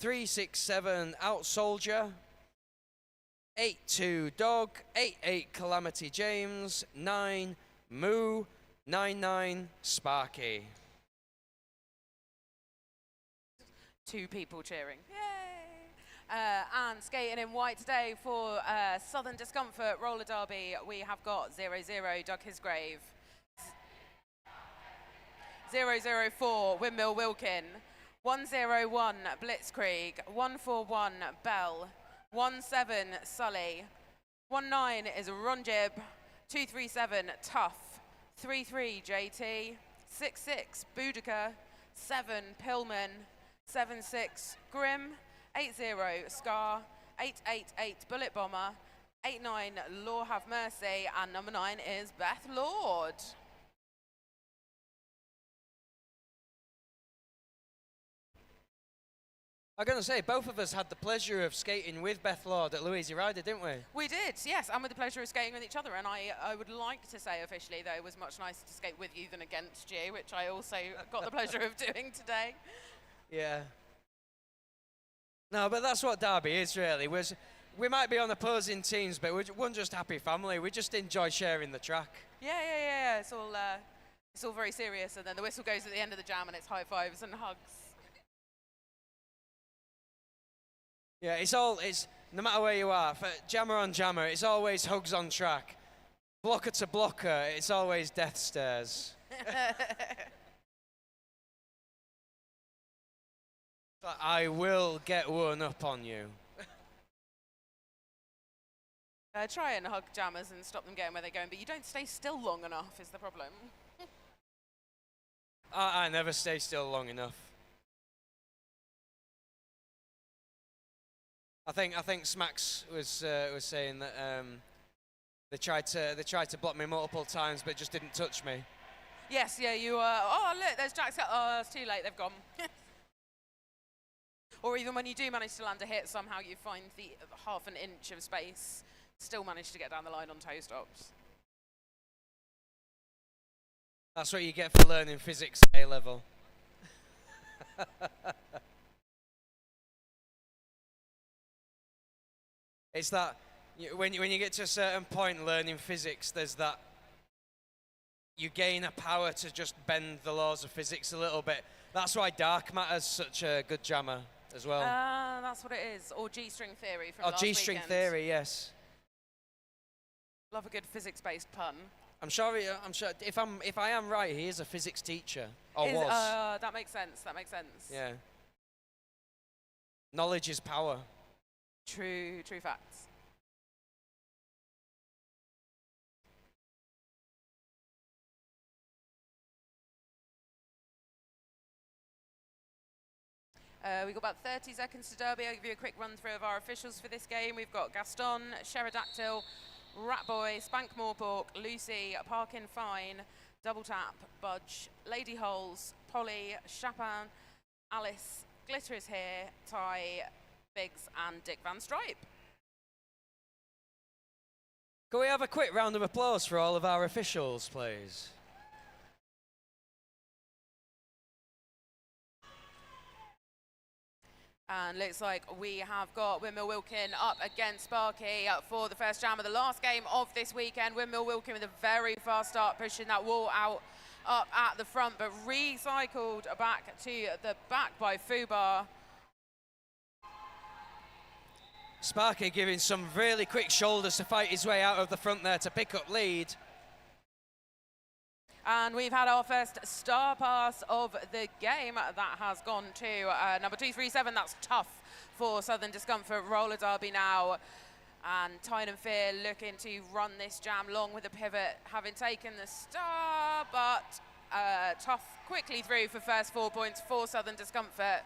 367 Out Soldier, 82 Dog, 88 Calamity James, 9 Moo, 99 Sparky. 2 people cheering. Yay! And skating in white today for Southern Discomfort Roller Derby, we have got 00 Doug Hisgrave, 004 Windmill Wilkin, 101 Blitzkrieg, 141 Bell, 17 Sully, 19 is Ronjib, 237 Tough, 33 JT, 66 Boudica, 7 Pillman, 76 Grim, 80 Scar, 888 Bullet Bomber, 89 Law Have Mercy, and number 9 is Beth Lord. I'm going to say, both of us had the pleasure of skating with Beth Lord at Louisa Ryder, didn't we? We did, yes, and with the pleasure of skating with each other. And I would like to say officially that it was much nicer to skate with you than against you, which I also got the pleasure of doing today. Yeah. No, but that's what Derby is, really. We might be on opposing teams, but we're one just happy family. We just enjoy sharing the track. Yeah. It's all very serious, and then the whistle goes at the end of the jam, and it's high fives and hugs. Yeah, it's no matter where you are, for jammer on jammer, it's always hugs on track. Blocker to blocker, it's always death stares. But I will get one up on you. Try and hug jammers and stop them getting where they're going, but you don't stay still long enough is the problem. I never stay still long enough. I think Smacks was saying that they tried to block me multiple times, but just didn't touch me. Yes, yeah, you oh look, there's Jack's. Oh, it's too late, they've gone. Or even when you do manage to land a hit, somehow you find the half an inch of space, still manage to get down the line on toe stops. That's what you get for learning physics at A level. It's that when you get to a certain point learning physics, there's that you gain a power to just bend the laws of physics a little bit. That's why dark matter's such a good jammer as well. That's what it is. Or G-string theory from last G-string weekend. theory, yes. Love a good physics-based pun. I'm sure if I am right, he is a physics teacher, or was. That makes sense. That makes sense. Yeah. Knowledge is power. True facts. We've got about 30 seconds to Derby. I'll give you a quick run through of our officials for this game. We've got Gaston, Pterodactyl, Ratboy, Spank Moorpork, Lucy, Parkin Fine, Double Tap, Budge, Lady Holes, Polly, Chapin, Alice, Glitter is here, Ty, Biggs, and Dick Van Stripe. Can we have a quick round of applause for all of our officials, please? And looks like we have got Windmill Wilkin up against Sparky for the first jam of the last game of this weekend. Windmill Wilkin with a very fast start, pushing that wall out up at the front, but recycled back to the back by Fubar. Sparky giving some really quick shoulders to fight his way out of the front there to pick up lead. And we've had our first star pass of the game. That has gone to number 237. That's tough for Southern Discomfort. Roller Derby now. And Tyne and Fear looking to run this jam long with a pivot, having taken the star, but tough quickly through for first 4 points for Southern Discomfort.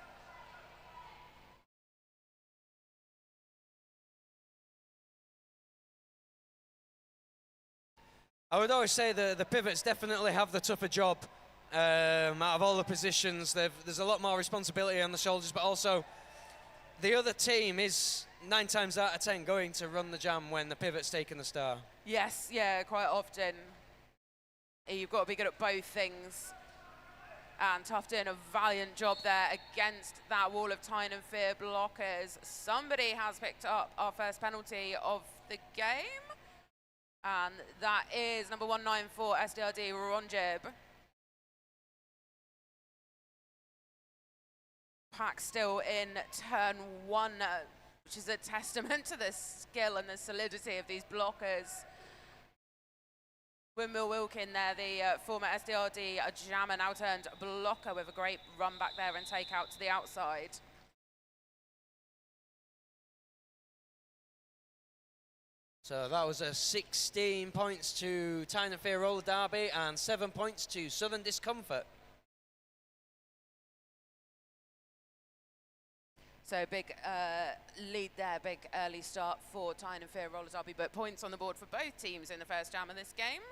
I would always say the pivots definitely have the tougher job out of all the positions. There's a lot more responsibility on the shoulders, but also the other team is 9 times out of 10 going to run the jam when the pivot's taken the star. Yes, yeah, quite often. You've got to be good at both things. And Tough doing a valiant job there against that wall of Tyne and Fear blockers. Somebody has picked up our first penalty of the game. And that is number 194, SDRD Ronjib. Pack still in turn 1, which is a testament to the skill and the solidity of these blockers. Windmill Wilkin there, the former SDRD jammer, now turned blocker with a great run back there and take out to the outside. So that was a 16 points to Tyne and Fear Roller Derby and 7 points to Southern Discomfort. So big lead there, big early start for Tyne and Fear Roller Derby, but points on the board for both teams in the first jam of this game.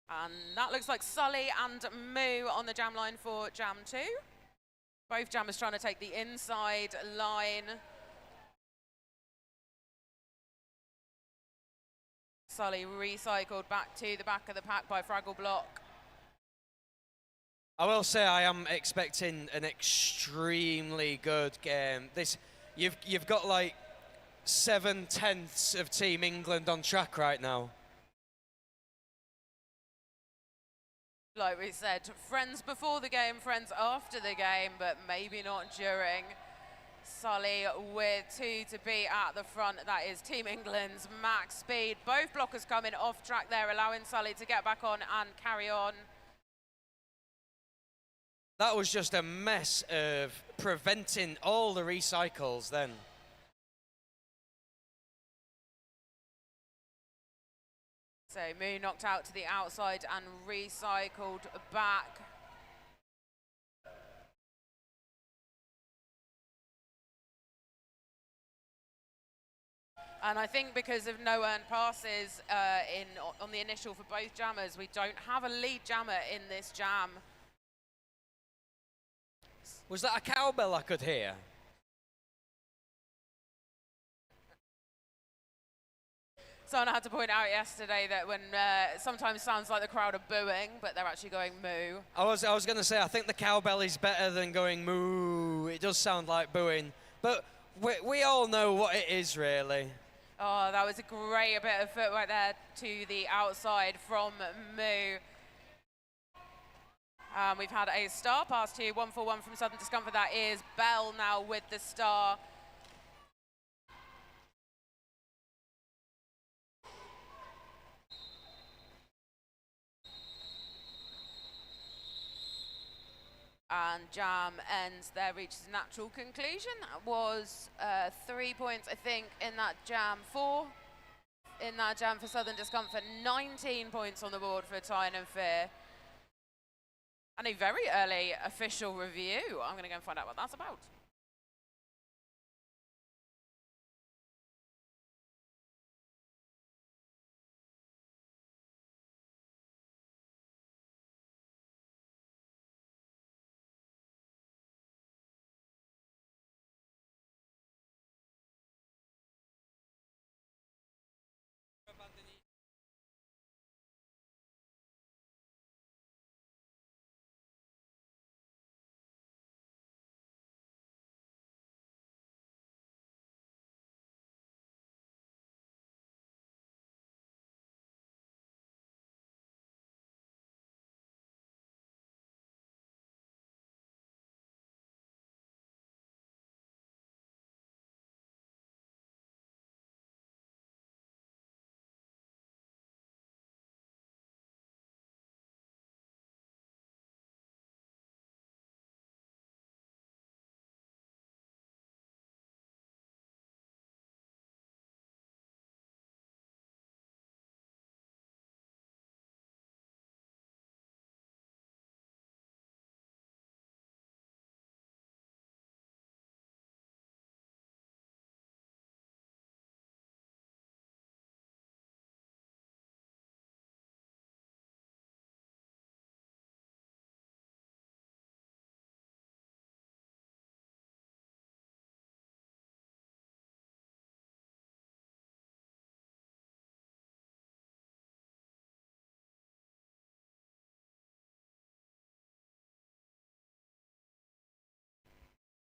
And that looks like Sully and Moo on the jam line for jam 2. Both jammers trying to take the inside line. Sully recycled back to the back of the pack by Fraggle Block. I will say I am expecting an extremely good game. You've got like 7/10 of Team England on track right now. Like we said, friends before the game, friends after the game, but maybe not during. Sully with 2 to be at the front. That is Team England's max speed. Both blockers coming off track there, allowing Sully to get back on and carry on. That was just a mess of preventing all the recycles then. So Moo knocked out to the outside and recycled back. And I think because of no earned passes on the initial for both jammers, we don't have a lead jammer in this jam. Was that a cowbell I could hear? Someone had to point out yesterday that when sometimes sounds like the crowd are booing, but they're actually going moo. I was going to say, I think the cowbell is better than going moo. It does sound like booing, but we all know what it is, really. Oh, that was a great bit of footwork there to the outside from Moo. We've had a star pass to 141 from Southern Discomfort. That is Bell now with the star. And jam ends there, reaches natural conclusion. That was 3 points, I think, in that jam. 4 in that jam for Southern Discomfort. 19 points on the board for Tyne and Fear. And a very early official review. I'm going to go and find out what that's about.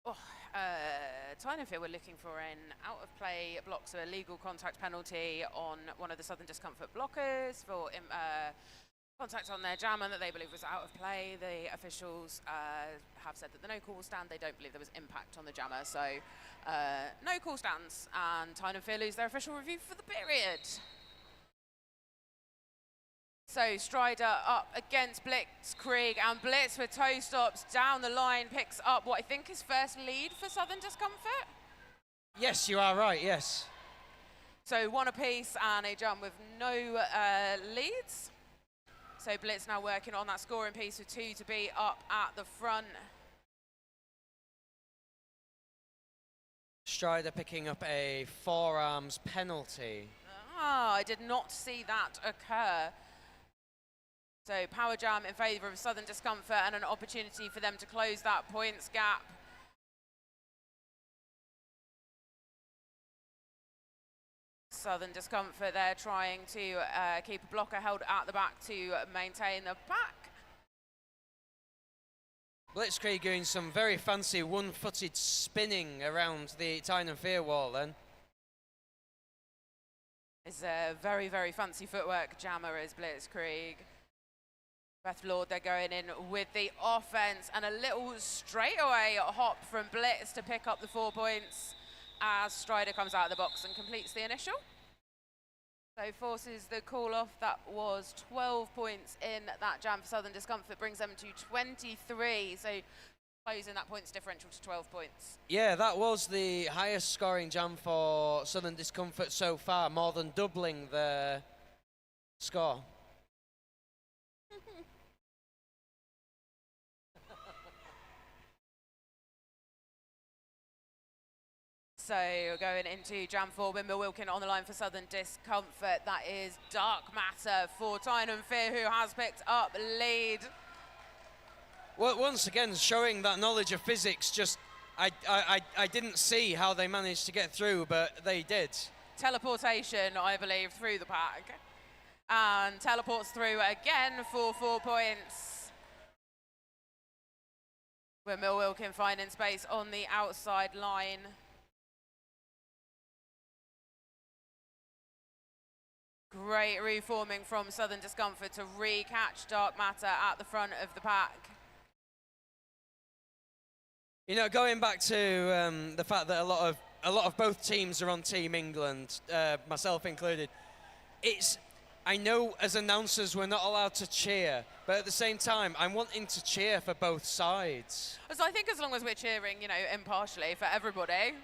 Oh, Tyne were looking for an out-of-play block, so a legal contact penalty on one of the Southern Discomfort blockers for contact on their jammer that they believe was out of play. The officials have said that the no call will stand. They don't believe there was impact on the jammer, so no call stands, and Tyne lose their official review for the period. So Strider up against Blitzkrieg, and Blitz with toe stops down the line picks up what I think is first lead for Southern Discomfort. Yes, you are right, yes. So one apiece and a jump with no leads. So Blitz now working on that scoring piece with 2 to be up at the front. Strider picking up a forearms penalty. Ah, I did not see that occur. So power jam in favour of Southern Discomfort and an opportunity for them to close that points gap. Southern Discomfort, they're trying to keep a blocker held at the back to maintain the pack. Blitzkrieg doing some very fancy one-footed spinning around the Tyne and Fear wall then. It's a very, very fancy footwork jammer is Blitzkrieg. Beth Lord, they're going in with the offense and a little straightaway hop from Blitz to pick up the 4 points as Strider comes out of the box and completes the initial. So forces the call off. That was 12 points in that jam for Southern Discomfort, brings them to 23. So closing that points differential to 12 points. Yeah, that was the highest scoring jam for Southern Discomfort so far, more than doubling their score. So going into Jam 4, Wimble Wilkin on the line for Southern Discomfort. That is Dark Matter for Tyne and Fear, who has picked up lead. Well, once again, showing that knowledge of physics, just I didn't see how they managed to get through, but they did. Teleportation, I believe, through the pack. And teleports through again for 4 points. Wimble Wilkin finding space on the outside line. Great reforming from Southern Discomfort to re-catch Dark Matter at the front of the pack. You know, going back to the fact that a lot of both teams are on Team England, myself included. I know as announcers we're not allowed to cheer, but at the same time, I'm wanting to cheer for both sides. So I think as long as we're cheering, you know, impartially for everybody,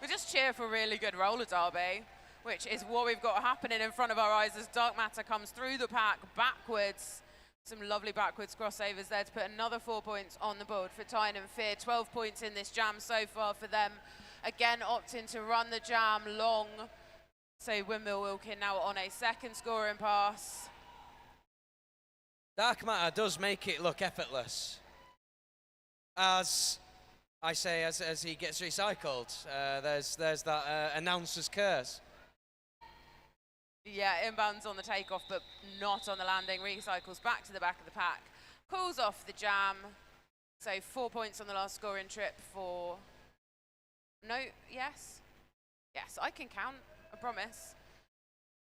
we just cheer for a really good roller derby, which is what we've got happening in front of our eyes as Dark Matter comes through the pack backwards. Some lovely backwards crossovers there to put another 4 points on the board for Tyne and Fear. 12 points in this jam so far for them. Again, opting to run the jam long. So Wimble Wilkin now on a second scoring pass. Dark Matter does make it look effortless. As I say, as he gets recycled, there's that announcer's curse. Yeah, inbounds on the takeoff, but not on the landing. Recycles back to the back of the pack. Calls off the jam. So 4 points on the last scoring trip for... No, yes? Yes, I can count, I promise.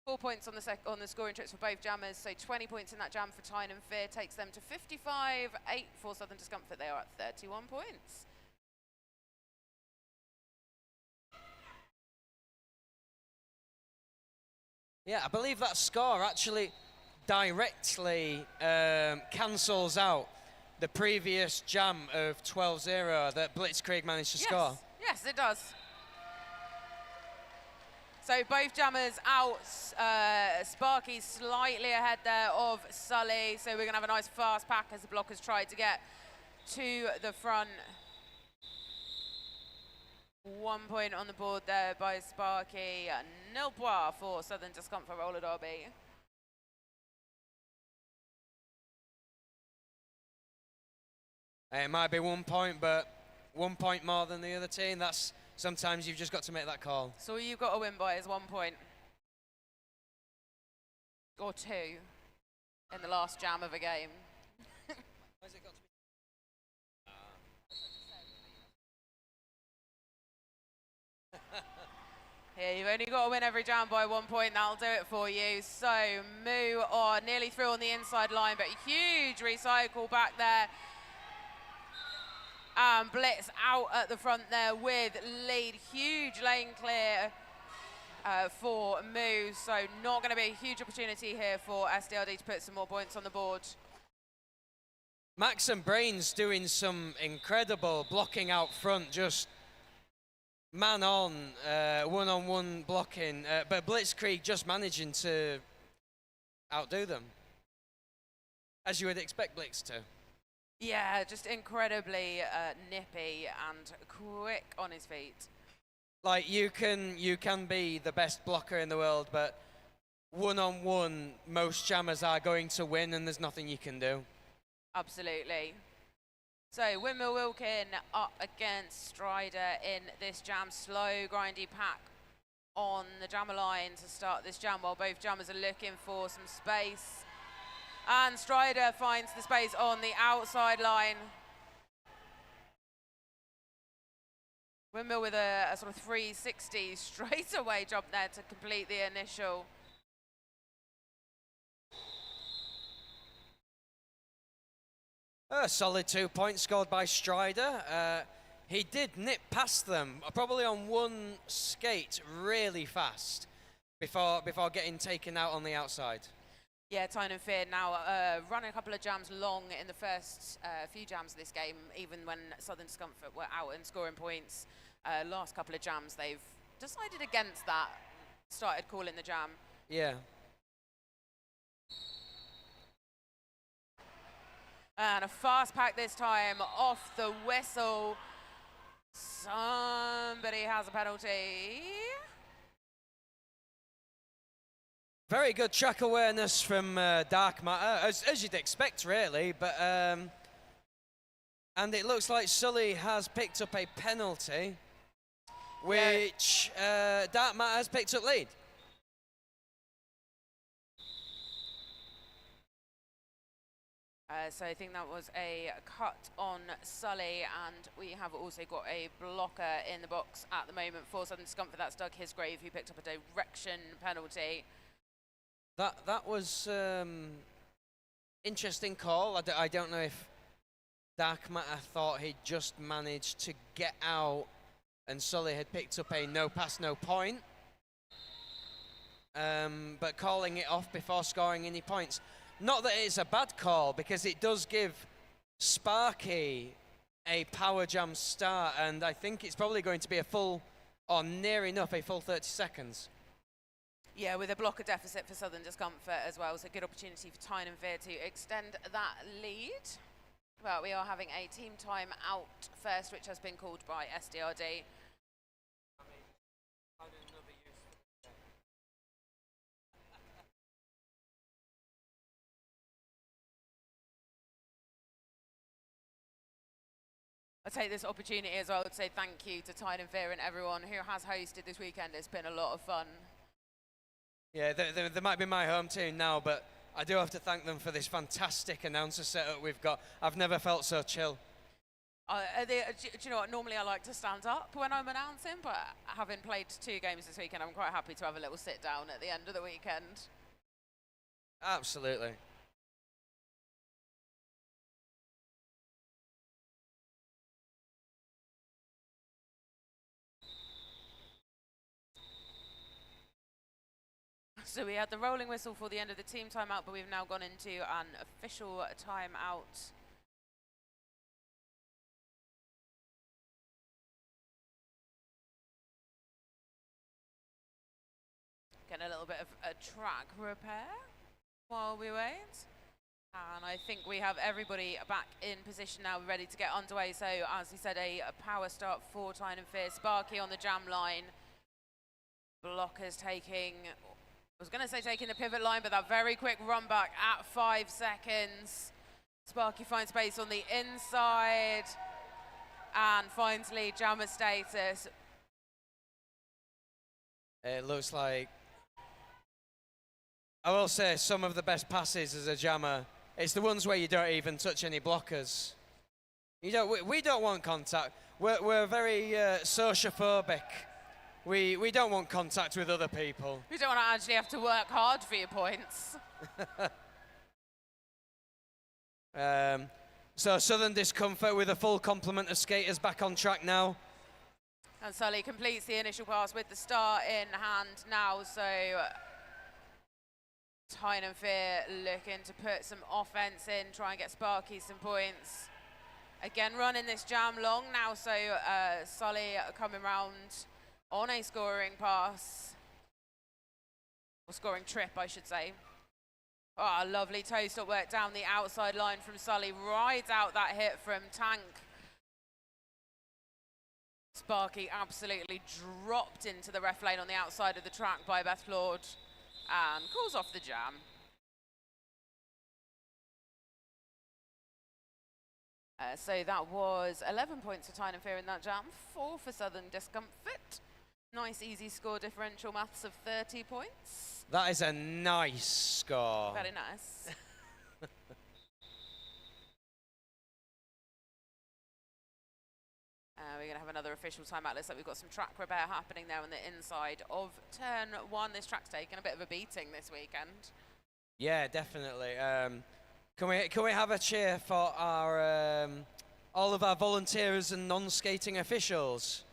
4 points on the scoring trips for both jammers. So 20 points in that jam for Tyne and Fear takes them to 55. 8 for Southern Discomfort. They are at 31 points. Yeah, I believe that score actually directly cancels out the previous jam of 12-0 that Blitzkrieg managed to score. Yes, it does. So both jammers out. Sparky slightly ahead there of Sully. So we're going to have a nice fast pack as the blockers try to get to the front. 1 point on the board there by Sparky. Nil points for Southern Discomfort roller derby. It might be 1 point, but 1 point more than the other team. That's sometimes you've just got to make that call. So all you've got to win by is 1 point. Or 2 in the last jam of a game. Yeah, you've only got to win every jam by 1 point. That'll do it for you. So Moo are nearly through on the inside line, but huge recycle back there. Blitz out at the front there with lead. Huge lane clear for Moo. So not going to be a huge opportunity here for SDRD to put some more points on the board. Max and Brains doing some incredible blocking out front, just man on, one-on-one blocking, but Blitzkrieg just managing to outdo them, as you would expect Blitz to. Yeah, just incredibly nippy and quick on his feet. Like, you can be the best blocker in the world, but one-on-one, most jammers are going to win, and there's nothing you can do. Absolutely. So Windmill Wilkin up against Strider in this jam. Slow, grindy pack on the jammer line to start this jam while both jammers are looking for some space. And Strider finds the space on the outside line. Windmill with a sort of 360 straight away jump there to complete the initial. A solid 2 points scored by Strider. He did nip past them, probably on one skate, really fast, before getting taken out on the outside. Yeah, Tyne and Fear now running a couple of jams long in the first few jams of this game, even when Southern Discomfort were out and scoring points. Last couple of jams, they've decided against that, started calling the jam. Yeah. And a fast pack this time off the whistle. Somebody has a penalty. Very good track awareness from Dark Matter, as you'd expect, really. But and it looks like Sully has picked up a penalty, which Dark Matter has picked up lead. So I think that was a cut on Sully, and we have also got a blocker in the box at the moment for Southern Discomfort. That's Doug Hisgrave, who picked up a direction penalty. That was interesting call. I don't know if Dark Matter thought he'd just managed to get out and Sully had picked up a no pass, no point. But calling it off before scoring any points. Not that it's a bad call, because it does give Sparky a power jam start, and I think it's probably going to be a full, or near enough, a full 30 seconds. Yeah, with a blocker deficit for Southern Discomfort as well, so a good opportunity for Tyne and Veer to extend that lead. Well, we are having a team time out first, which has been called by SDRD. I take this opportunity as well to say thank you to Tyne and Veer and everyone who has hosted this weekend. It's been a lot of fun. Yeah, they might be my home team now, but I do have to thank them for this fantastic announcer setup we've got. I've never felt so chill. Do you know what? Normally I like to stand up when I'm announcing, but having played 2 games this weekend, I'm quite happy to have a little sit down at the end of the weekend. Absolutely. So we had the rolling whistle for the end of the team timeout, but we've now gone into an official timeout. Getting a little bit of a track repair while we wait. And I think we have everybody back in position now, ready to get underway. So as he said, a power start for Tyne and Fear. Sparky on the jam line. Blockers taking, I was going to say taking the pivot line, but that very quick run back at 5 seconds. Sparky finds space on the inside and finds lead jammer status. It looks like, I will say, some of the best passes as a jammer, it's the ones where you don't even touch any blockers. We don't want contact. We're very sociophobic We don't want contact with other people. You don't want to actually have to work hard for your points. So Southern Discomfort with a full complement of skaters back on track now. And Sully completes the initial pass with the start in hand now, so Tyne and Fear looking to put some offense in, try and get Sparky some points. Again, running this jam long now, so Sully coming round on a scoring pass, or scoring trip, I should say. Oh, lovely toe-stop work down the outside line from Sully, rides out that hit from Tank. Sparky absolutely dropped into the ref lane on the outside of the track by Beth Lord and calls off the jam. So that was 11 points for Tyne and Fear in that jam, 4 for Southern Discomfort. Nice easy score differential maths of 30 points. That is a nice score. Very nice. We're going to have another official timeout. Looks like we've got some track repair happening there on the inside of turn 1. This track's taken a bit of a beating this weekend. Yeah, definitely. Can we have a cheer for our all of our volunteers and non-skating officials?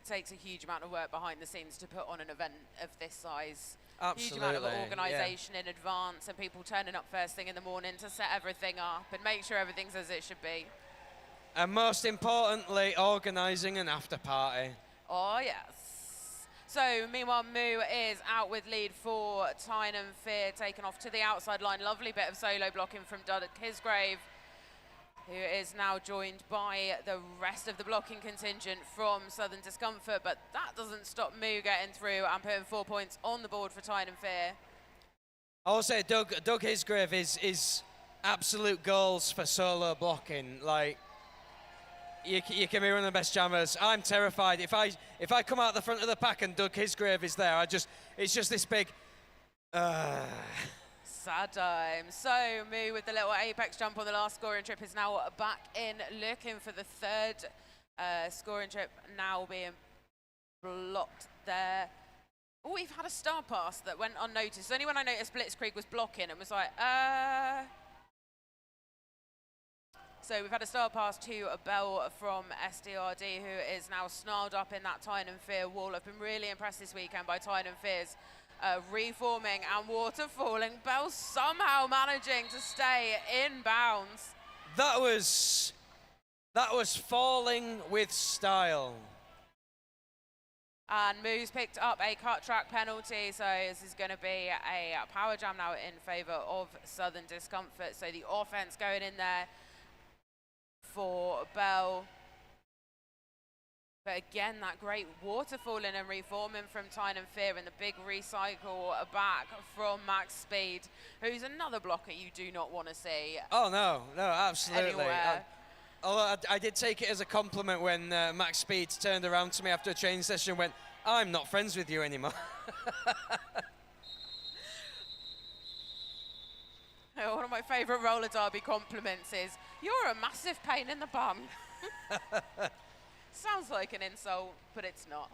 Takes a huge amount of work behind the scenes to put on an event of this size. Absolutely. Huge amount of organisation in advance, and people turning up first thing in the morning to set everything up and make sure everything's as it should be. And most importantly, organising an after party. Oh yes. So meanwhile, Moo is out with lead for Tyne and Fear, taken off to the outside line. Lovely bit of solo blocking from Doug Hisgrave, who is now joined by the rest of the blocking contingent from Southern Discomfort, but that doesn't stop Moo getting through and putting 4 points on the board for Tyne and Fear. I will say Doug Hisgrave is absolute goals for solo blocking. Like, you can be one of the best jammers. I'm terrified. If I come out the front of the pack and Doug Hisgrave is there, it's just this big. Sad time. So Moo with the little apex jump on the last scoring trip is now back in, looking for the third scoring trip, now being blocked there. Oh, we've had a star pass that went unnoticed. Only when I noticed Blitzkrieg was blocking and was like, So we've had a star pass to a Bell from SDRD, who is now snarled up in that Tyne and Fear wall. I've been really impressed this weekend by Tyne and Fear's reforming and waterfalling. Bell somehow managing to stay in bounds. That was falling with style. And Moo's picked up a cut track penalty, so this is going to be a power jam now in favour of Southern Discomfort. So the offence going in there for Bell. But again, that great waterfalling and reforming from Tyne and Fear, and the big recycle back from Max Speed, who's another blocker you do not want to see. Oh, no, absolutely. Anywhere. Although I did take it as a compliment when Max Speed turned around to me after a training session and went, I'm not friends with you anymore. One of my favourite roller derby compliments is, you're a massive pain in the bum. Sounds like an insult, but it's not.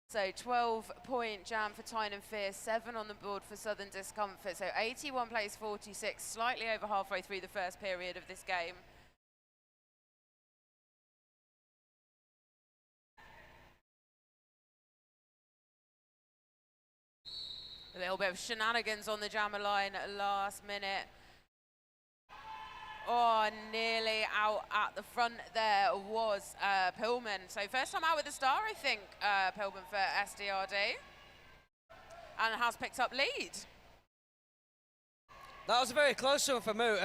So 12-point jam for Tyne and Fear, 7 on the board for Southern Discomfort. So 81 plays 46, slightly over halfway through the first period of this game. A little bit of shenanigans on the jammer line at last minute. Oh, nearly out at the front there was Pillman. So first time out with a star, I think, Pillman for SDRD. And has picked up lead. That was a very close one for Moo.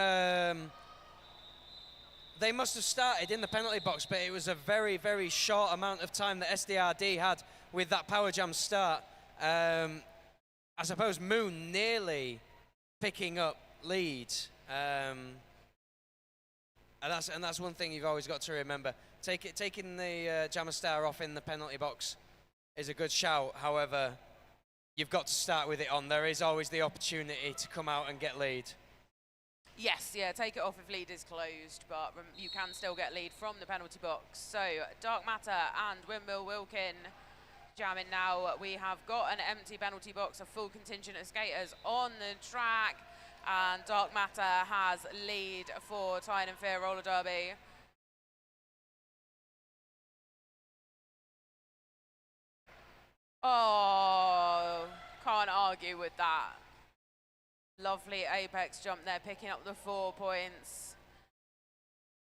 They must have started in the penalty box, but it was a very, very short amount of time that SDRD had with that power jam start. I suppose Moo nearly picking up lead. And that's one thing you've always got to remember. Taking the jammer star off in the penalty box is a good shout. However, you've got to start with it on. There is always the opportunity to come out and get lead. Yes, yeah, take it off if lead is closed, but you can still get lead from the penalty box. So, Dark Matter and Windmill Wilkin jamming now. We have got an empty penalty box, a full contingent of skaters on the track, and Dark Matter has lead for Tyne and Fear Roller Derby. Oh, can't argue with that. Lovely apex jump there, picking up the 4 points.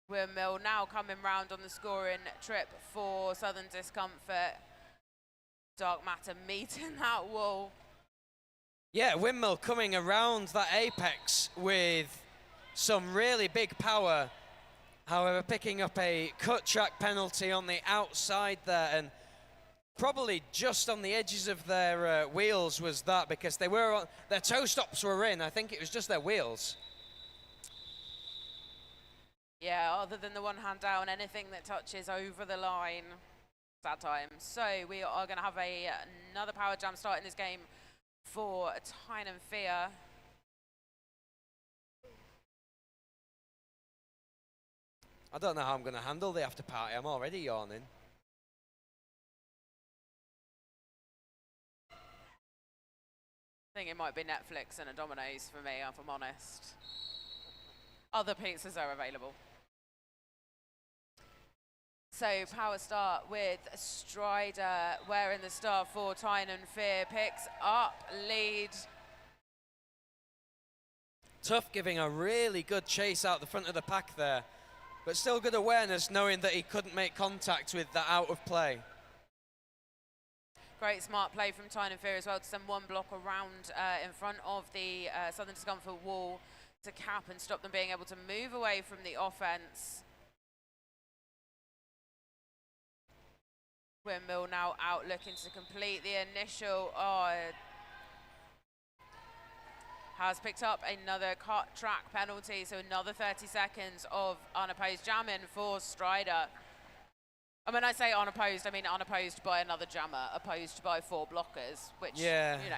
Windmill now coming round on the scoring trip for Southern Discomfort. Dark Matter meeting that wall. Yeah, Windmill coming around that apex with some really big power. However, picking up a cut track penalty on the outside there, and probably just on the edges of their wheels was that, because they were on, their toe stops were in. I think it was just their wheels. Yeah, other than the one hand down, anything that touches over the line, sad times. So we are going to have another power jam start in this game for Tyne and Fear. I don't know how I'm going to handle the after party. I'm already yawning. I think it might be Netflix and a Domino's for me, if I'm honest. Other pizzas are available. So power start with Strider wearing the star for Tyne and Fear, picks up lead. Tough giving a really good chase out the front of the pack there, but still good awareness knowing that he couldn't make contact with that out of play. Great smart play from Tyne and Fear as well to send one block around in front of the Southern Discomfort wall to cap and stop them being able to move away from the offense. Windmill now out looking to complete the initial. Has picked up another cut track penalty, so another 30 seconds of unopposed jamming for Strider. And when I say unopposed, I mean unopposed by another jammer, opposed by 4 blockers, which, yeah, you know.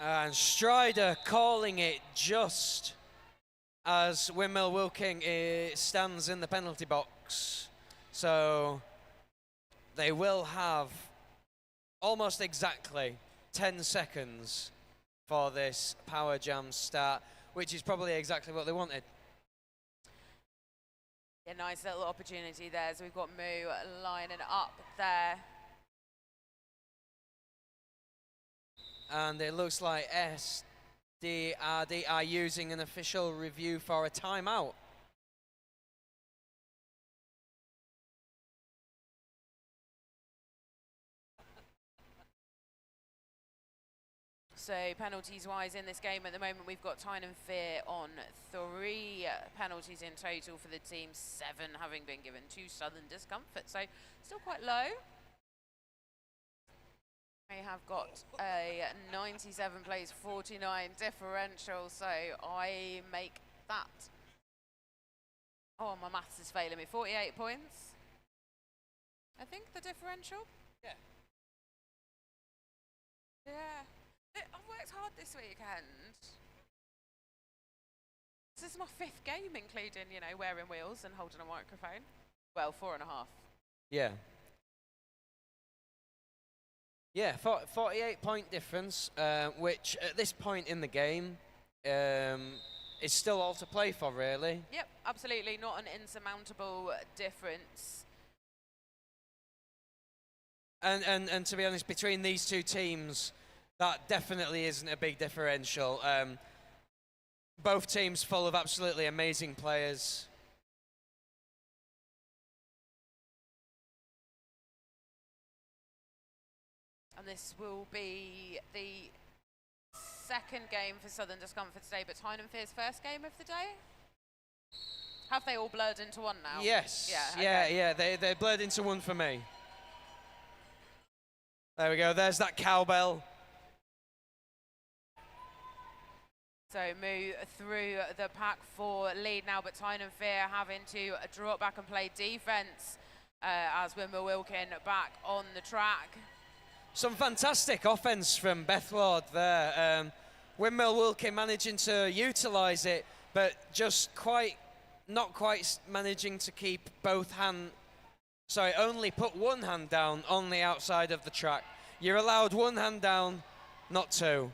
And Strider calling it just as Windmill Wilking stands in the penalty box. So they will have almost exactly 10 seconds for this power jam start, which is probably exactly what they wanted. Yeah, nice little opportunity there. So we've got Moo lining up there. And it looks like SDRD are using an official review for a timeout. So penalties wise in this game at the moment, we've got Tyne and Fear on 3 penalties in total for the team, 7 having been given to Southern Discomfort. So still quite low. We have got a 97 plays 49 differential, so I make that. Oh, my maths is failing me. 48 points. I think the differential. Yeah. Yeah. I've worked hard this weekend. This is my 5th game, including, you know, wearing wheels and holding a microphone. Well, 4.5. Yeah. Yeah, 48-point difference, which at this point in the game is still all to play for, really. Yep, absolutely. Not an insurmountable difference. And to be honest, between these two teams, that definitely isn't a big differential. Both teams full of absolutely amazing players. And this will be the 2nd game for Southern Discomfort today, but Tyne and Fear's 1st game of the day? Have they all blurred into one now? Yes. Yeah, okay. Yeah, they blurred into one for me. There we go, there's that cowbell. So move through the pack for lead now, but Tyne and Fear having to drop back and play defense as Wimmer Wilkin back on the track. Some fantastic offense from Bethlord there. Windmill Wilkin managing to utilize it, but just not quite managing to keep only put one hand down on the outside of the track. You're allowed one hand down, not two.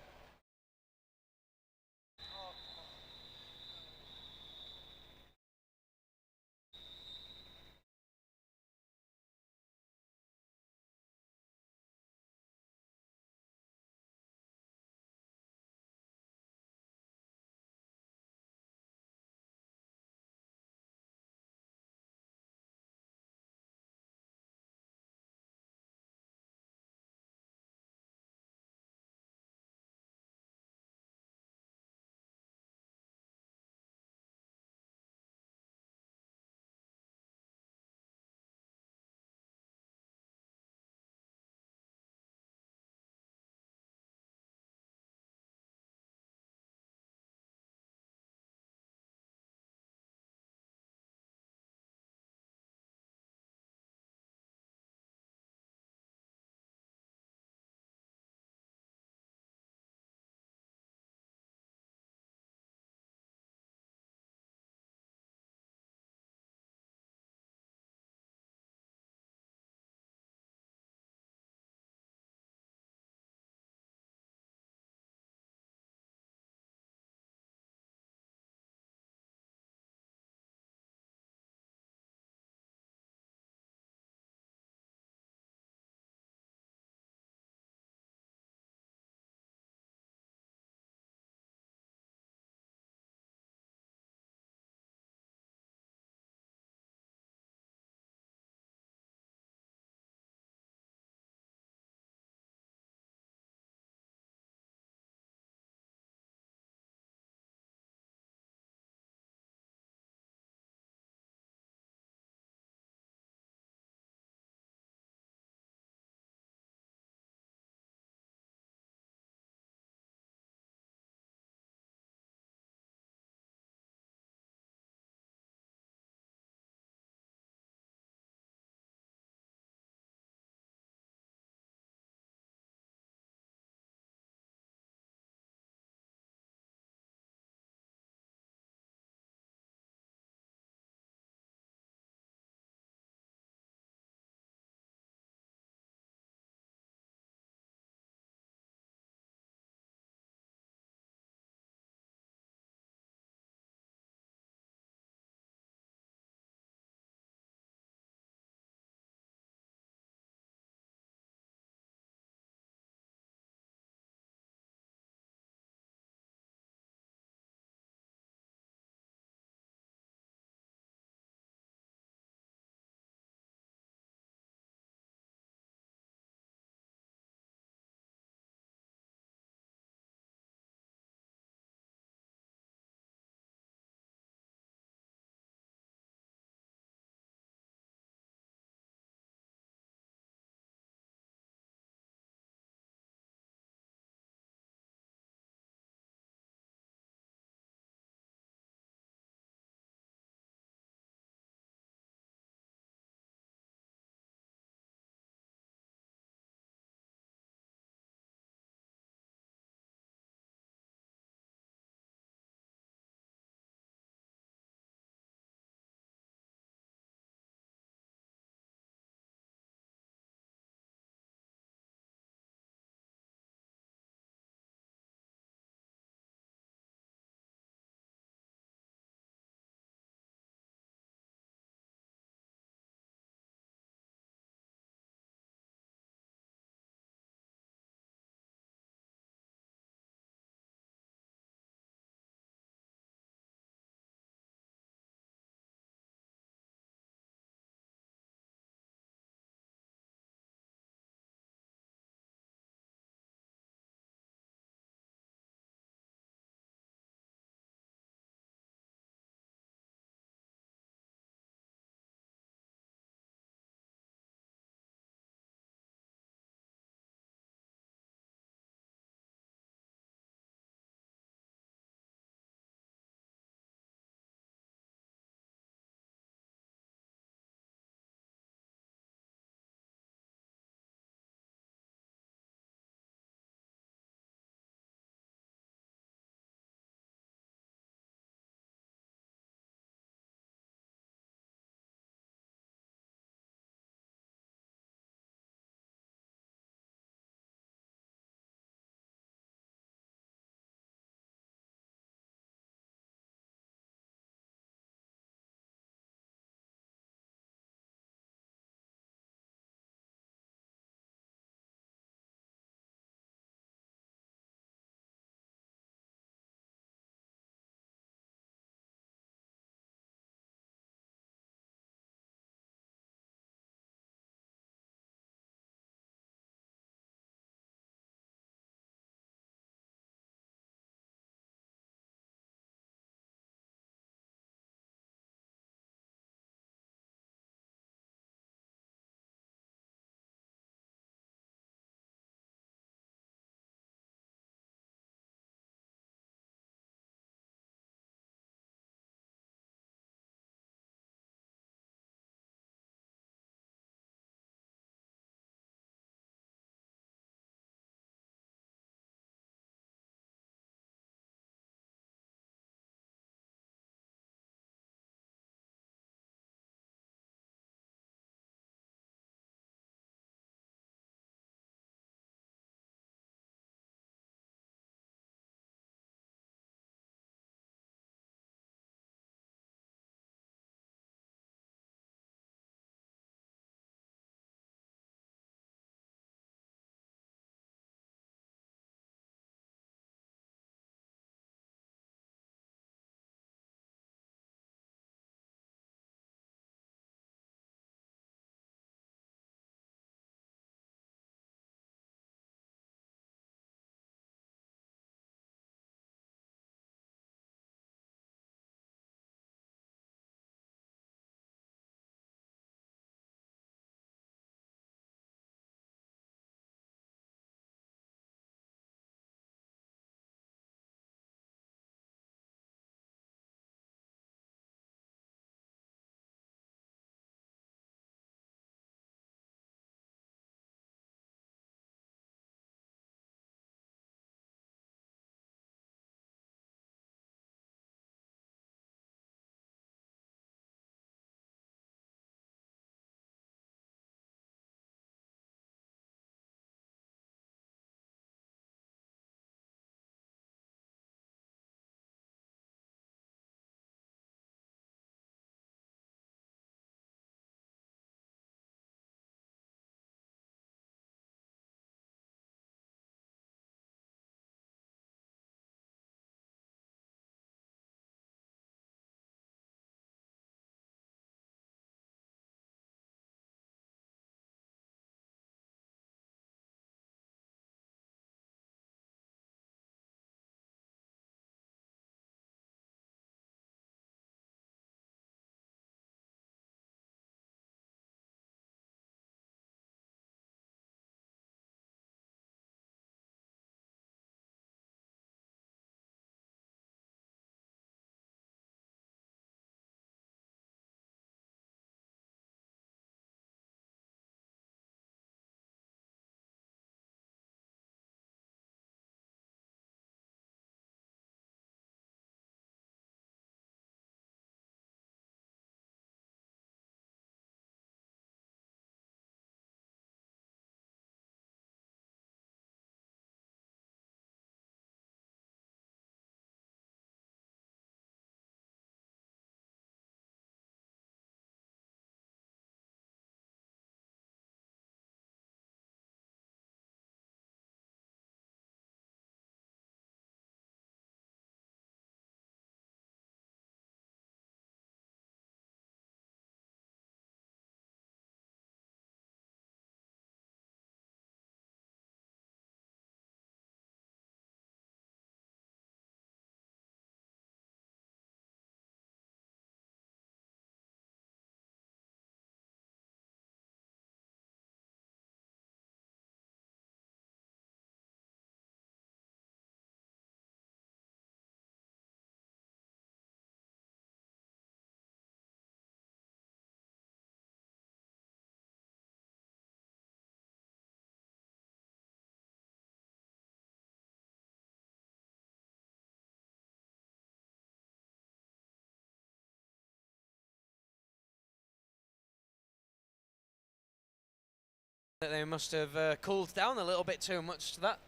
that they must have cooled down a little bit too much to that.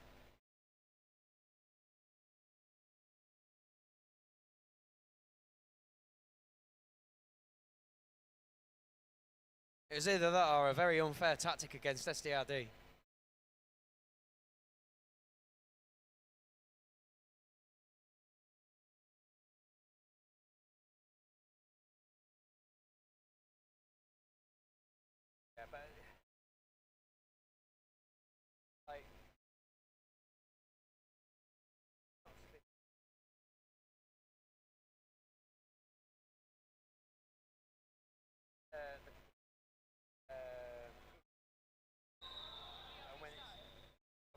It was either that or a very unfair tactic against SDRD. Yeah, but like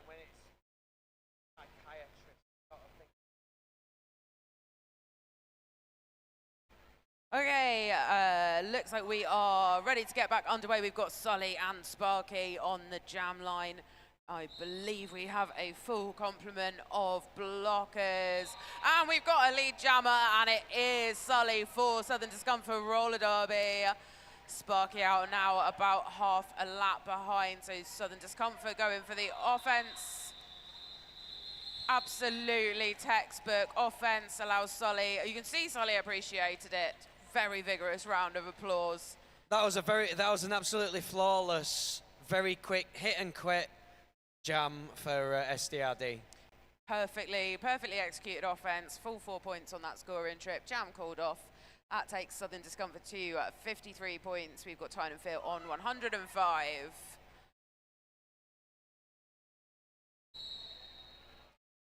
when it's psychiatrist sort of thing. Okay, looks like we are ready to get back underway. We've got Sully and Sparky on the jam line. I believe we have a full complement of blockers. And we've got a lead jammer, and it is Sully for Southern Discomfort Roller Derby. Sparky out now about half a lap behind, so Southern Discomfort going for the offense. Absolutely textbook offense allows Sully. You can see Sully appreciated it. Very vigorous round of applause. That was an absolutely flawless, very quick hit and quit jam for SDRD. Perfectly executed offense. Full 4 points on that scoring trip. Jam called off. That takes Southern Discomfort to 53 points. We've got Tyne and Phil on 105.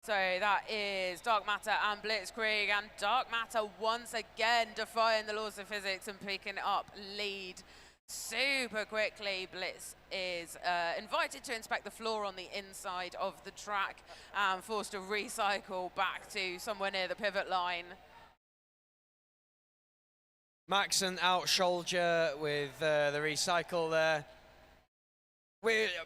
So that is Dark Matter and Blitzkrieg, and Dark Matter once again defying the laws of physics and picking up lead super quickly. Blitz is invited to inspect the floor on the inside of the track and forced to recycle back to somewhere near the pivot line. Maxon out shoulder with the recycle there.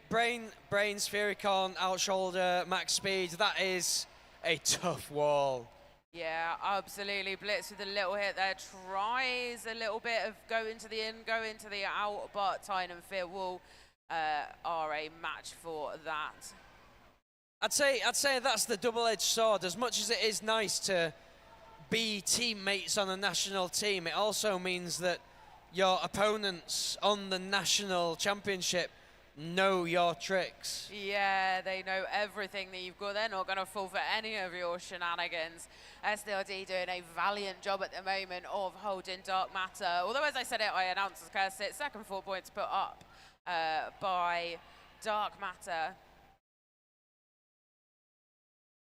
Brains, Sphericon, out shoulder, max speed. That is a tough wall. Yeah, absolutely. Blitz with a little hit there. Tries a little bit of go into the in, go into the out, but Tyne and Phil will are a match for that. I'd say that's the double-edged sword. As much as it is nice to be teammates on a national team, it also means that your opponents on the national championship know your tricks. Yeah, they know everything that you've got. They're not going to fall for any of your shenanigans. SDRD doing a valiant job at the moment of holding Dark Matter. Although, as I said it, I announced as curse it. Second 4 points put up by Dark Matter.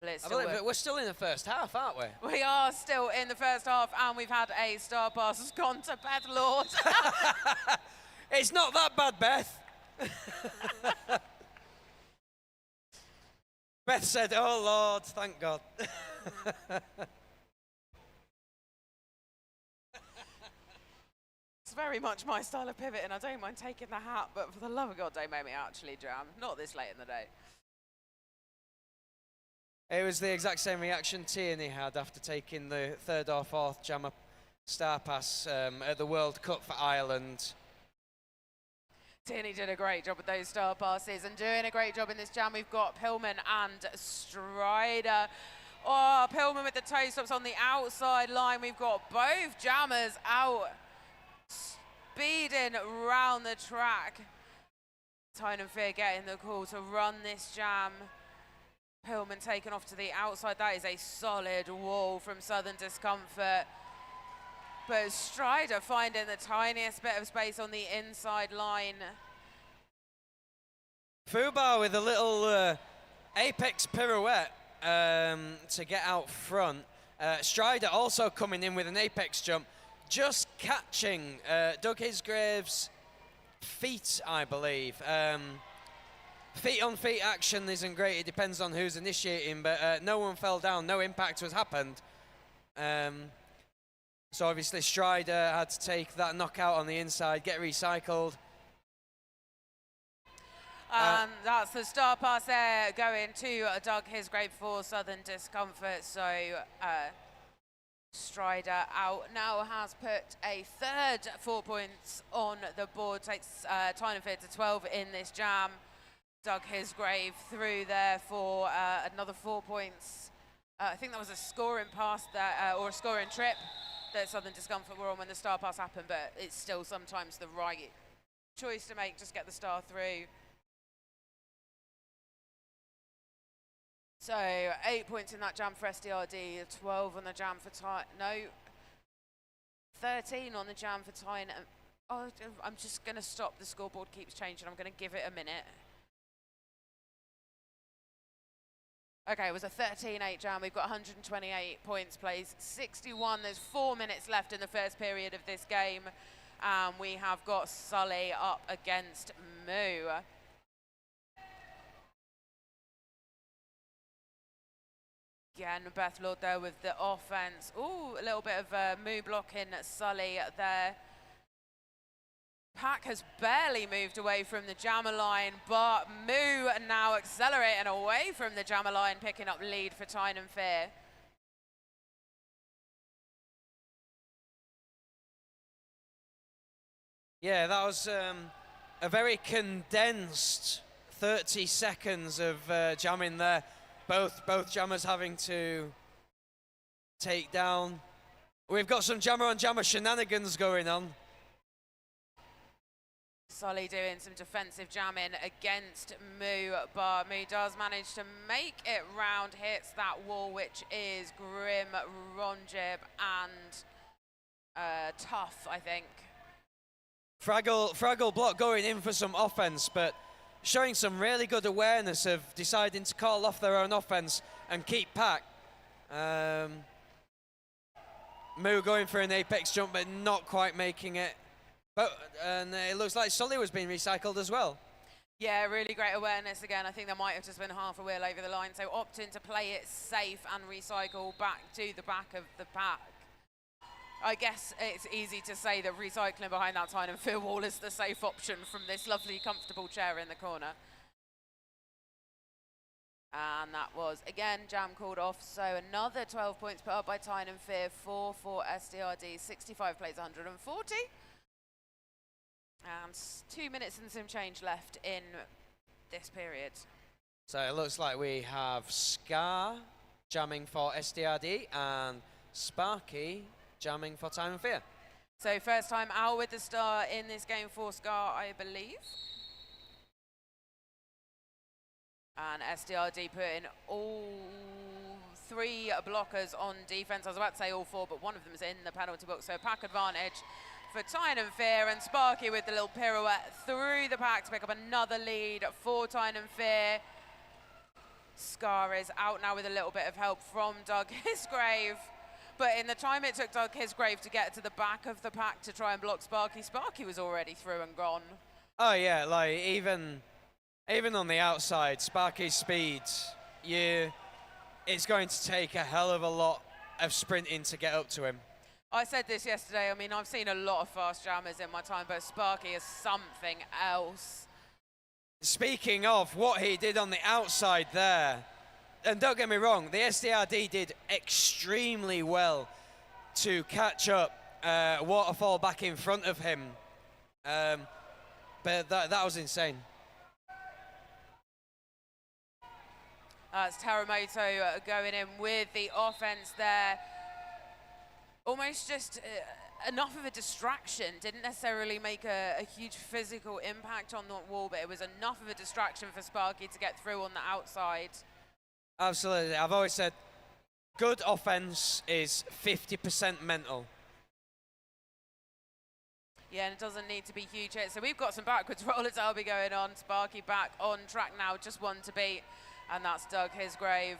I believe we're still in the first half, aren't we? We are still in the first half, and we've had a star pass has gone to Beth Lord. It's not that bad, Beth. Beth said, "Oh Lord, thank God." It's very much my style of pivot, and I don't mind taking the hat, but for the love of God, don't make me actually jam. Not this late in the day. It was the exact same reaction Tyne had after taking the third or fourth jammer star pass at the World Cup for Ireland. Tyne did a great job with those star passes and doing a great job in this jam. We've got Pillman and Strider. Oh, Pillman with the toe stops on the outside line. We've got both jammers out, speeding around the track. Tyne and Fear getting the call to run this jam. Pillman taken off to the outside. That is a solid wall from Southern Discomfort. But Strider finding the tiniest bit of space on the inside line. Fubar with a little apex pirouette to get out front. Strider also coming in with an apex jump, just catching Doug Hisgrave's feet, I believe. Feet on feet action isn't great, it depends on who's initiating, but no one fell down, no impact has happened. So obviously Strider had to take that knockout on the inside, get recycled. That's the star pass there going to Doug Hisgrave for Southern Discomfort. So Strider out now has put a third 4 points on the board, takes Tyne to 12 in this jam. Doug Hisgrave through there for another 4 points. I think that was a scoring pass there, or a scoring trip that Southern Discomfort were on when the star pass happened, but it's still sometimes the right choice to make, just get the star through. So 8 points in that jam for SDRD, 12 on the jam for Tyne, no, 13 on the jam for Tyne. Oh, I'm just gonna stop, the scoreboard keeps changing, I'm gonna give it a minute. Okay, it was a 13-8 jam. We've got 128 points placed, 61. There's 4 minutes left in the first period of this game. We have got Sully up against Moo. Again, Beth Lord there with the offense. Ooh, a little bit of Moo blocking Sully there. Pack has barely moved away from the jammer line, but Moo now accelerating away from the jammer line, picking up lead for Tyne and Fear. Yeah, that was a very condensed 30 seconds of jamming there. Both jammers having to take down. We've got some jammer on jammer shenanigans going on. Sully doing some defensive jamming against Moo, but Moo does manage to make it round, hits that wall, which is Grim, Ronjib, and Tough, I think. Fraggle block going in for some offense, but showing some really good awareness of deciding to call off their own offense and keep Pack. Moo going for an apex jump, but not quite making it. And it looks like Sully was being recycled as well. Yeah, really great awareness again. I think there might have just been half a wheel over the line, so opting to play it safe and recycle back to the back of the pack. I guess it's easy to say that recycling behind that Tyne and Fear wall is the safe option from this lovely, comfortable chair in the corner. And that was, again, jam called off. So another 12 points put up by Tyne and Fear, 4 for SDRD, 65 plays 140. And 2 minutes and some change left in this period. So it looks like we have Scar jamming for SDRD and Sparky jamming for Tyne and Fear. So first time out with the star in this game for Scar, I believe. And SDRD putting all 3 blockers on defense. I was about to say all 4, but one of them is in the penalty box. So pack advantage for Tyne and Fear, and Sparky with the little pirouette through the pack to pick up another lead for Tyne and Fear. Scar is out now with a little bit of help from Doug Hisgrave. But in the time it took Doug Hisgrave to get to the back of the pack to try and block Sparky, Sparky was already through and gone. Oh yeah, like even on the outside, Sparky's speed, it's going to take a hell of a lot of sprinting to get up to him. I said this yesterday, I mean, I've seen a lot of fast jammers in my time, but Sparky is something else. Speaking of what he did on the outside there, and don't get me wrong, the SDRD did extremely well to catch up Waterfall back in front of him. But that was insane. It's Teramoto going in with the offense there. Almost just enough of a distraction. Didn't necessarily make a huge physical impact on that wall, but it was enough of a distraction for Sparky to get through on the outside. Absolutely. I've always said good offense is 50% mental. Yeah, and it doesn't need to be huge hits. So we've got some backwards rollers that'll be going on. Sparky back on track now, just one to beat, and that's Doug Hisgrave.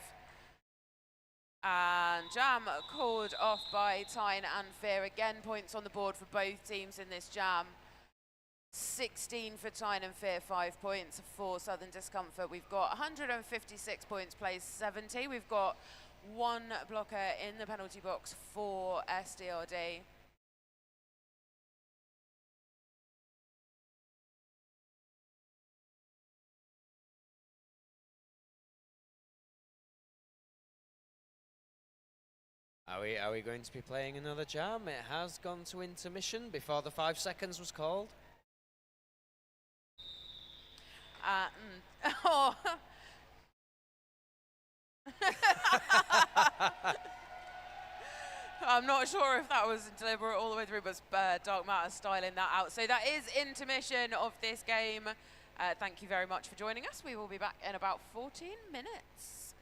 And jam called off by Tyne and Fear. Again, points on the board for both teams in this jam. 16 for Tyne and Fear, 5 points for Southern Discomfort. We've got 156 points placed, 70. We've got 1 blocker in the penalty box for SDRD. Are we going to be playing another jam? It has gone to intermission before the 5 seconds was called. Oh. I'm not sure if that was deliberate all the way through, but Dark Matter styling that out. So that is intermission of this game. Thank you very much for joining us. We will be back in about 14 minutes.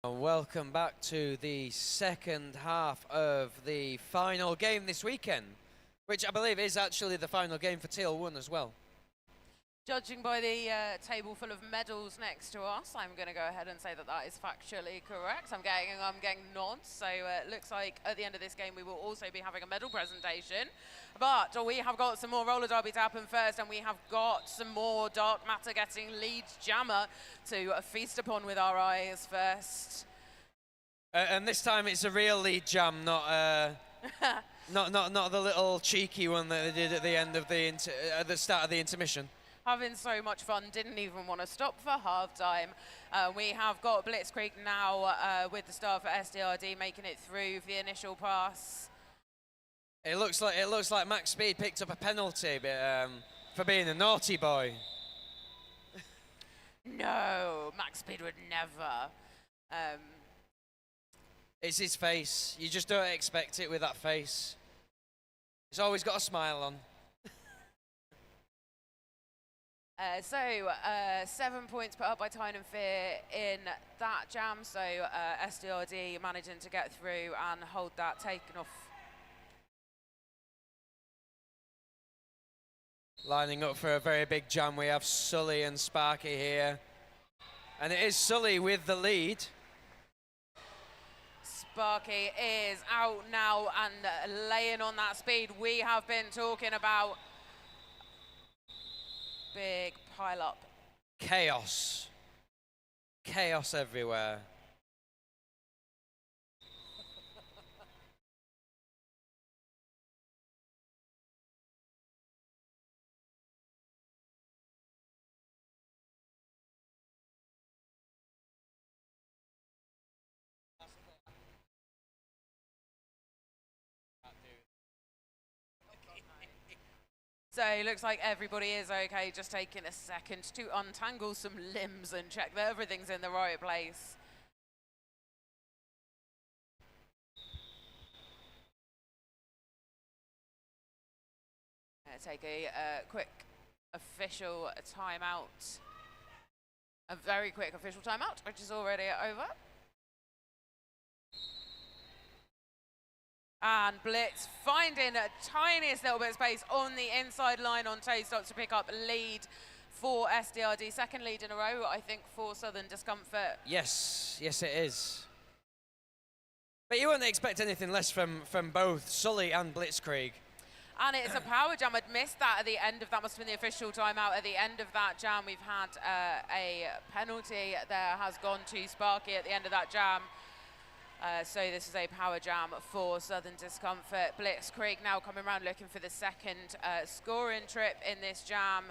And welcome back to the second half of the final game this weekend, which I believe is actually the final game for Teal 1 as well. Judging by the table full of medals next to us, I'm going to go ahead and say that that is factually correct. I'm getting nods, so it looks like at the end of this game we will also be having a medal presentation. But we have got some more roller derby to happen first, and we have got some more dark matter getting lead jammer to feast upon with our eyes first. And this time it's a real lead jam, not not the little cheeky one that they did at the end of at the start of the intermission. Having so much fun, didn't even want to stop for half-time. We have got Blitzkrieg now with the start for SDRD making it through for the initial pass. It looks like Max Speed picked up a penalty for being a naughty boy. No, Max Speed would never. It's his face. You just don't expect it with that face. He's always got a smile on. 7 points put up by Tyne and Fear in that jam, so SDRD managing to get through and hold that taken off. Lining up for a very big jam, we have Sully and Sparky here. And it is Sully with the lead. Sparky is out now and laying on that speed we have been talking about. Big pile up. Chaos. Chaos everywhere. So it looks like everybody is okay, just taking a second to untangle some limbs and check that everything's in the right place. Take a quick official timeout. A very quick official timeout, which is already over. And Blitz finding a tiniest little bit of space on the inside line on toe stop to pick up lead for SDRD. Second lead in a row, I think, for Southern Discomfort. Yes, yes it is. But you wouldn't expect anything less from both Sully and Blitzkrieg. And it's a power jam. I'd missed that at the end of that. Must have been the official timeout. At the end of that jam, we've had a penalty that has gone to Sparky at the end of that jam. So this is a power jam for Southern Discomfort. Blitzkrieg now coming around looking for the second scoring trip in this jam.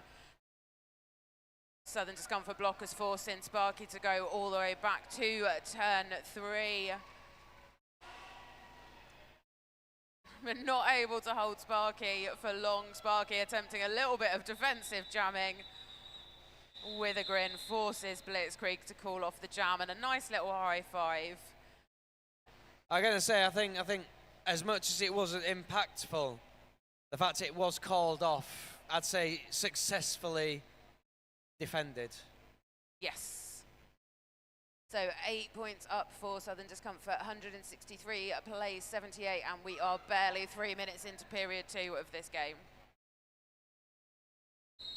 Southern Discomfort blockers forcing Sparky to go all the way back to turn 3. We're not able to hold Sparky for long. Sparky attempting a little bit of defensive jamming with a grin, forces Blitzkrieg to call off the jam, and a nice little high five. I'm going to say, I think as much as it wasn't impactful, the fact it was called off, I'd say successfully defended. Yes. So 8 points up for Southern Discomfort, 163 plays 78, and we are barely 3 minutes into period 2 of this game.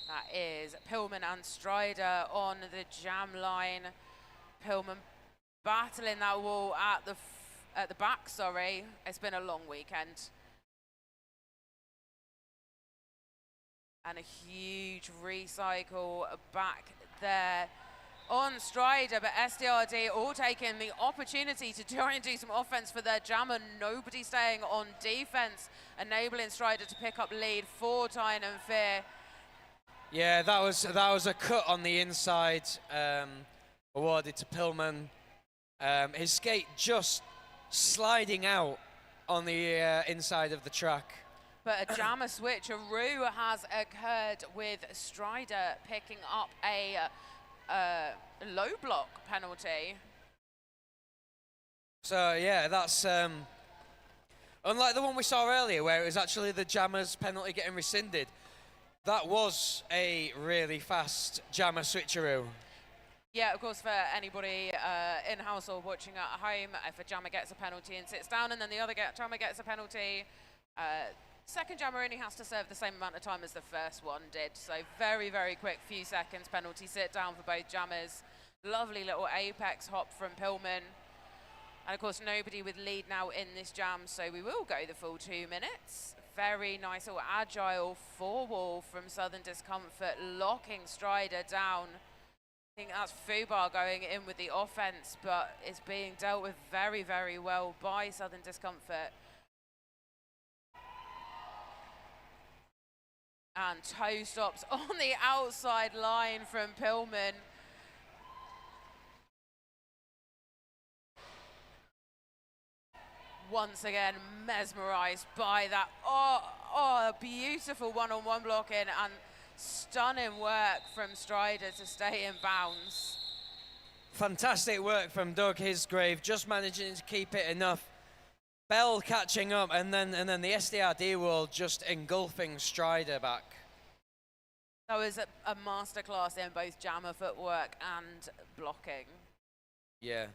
That is Pillman and Strider on the jam line. Pillman battling that wall at the back, sorry. It's been a long weekend. And a huge recycle back there on Strider, but SDRD all taking the opportunity to try and do some offense for their jammer. Nobody staying on defense, enabling Strider to pick up lead for Tyne and Fear. Yeah, that was a cut on the inside, awarded to Pillman. His skate just sliding out on the inside of the track. But a jammer switcheroo has occurred with Strider picking up a low block penalty. So yeah, that's unlike the one we saw earlier where it was actually the jammer's penalty getting rescinded. That was a really fast jammer switcheroo. Yeah, of course, for anybody in-house or watching at home, if a jammer gets a penalty and sits down and then the other jammer gets a penalty, second jammer only has to serve the same amount of time as the first one did. So very, very quick, few seconds penalty sit down for both jammers. Lovely little apex hop from Pillman. And of course, nobody with lead now in this jam, so we will go the full 2 minutes. Very nice little agile four-wall from Southern Discomfort, locking Strider down. I think that's Fubar going in with the offense, but it's being dealt with very, very well by Southern Discomfort. And toe stops on the outside line from Pillman. Once again, mesmerized by that. Oh, beautiful one-on-one blocking and stunning work from Strider to stay in bounds. Fantastic work from Doug Hisgrave, just managing to keep it enough. Bell catching up, and then the SDRD wall just engulfing Strider back. That was a masterclass in both jammer footwork and blocking. Yeah.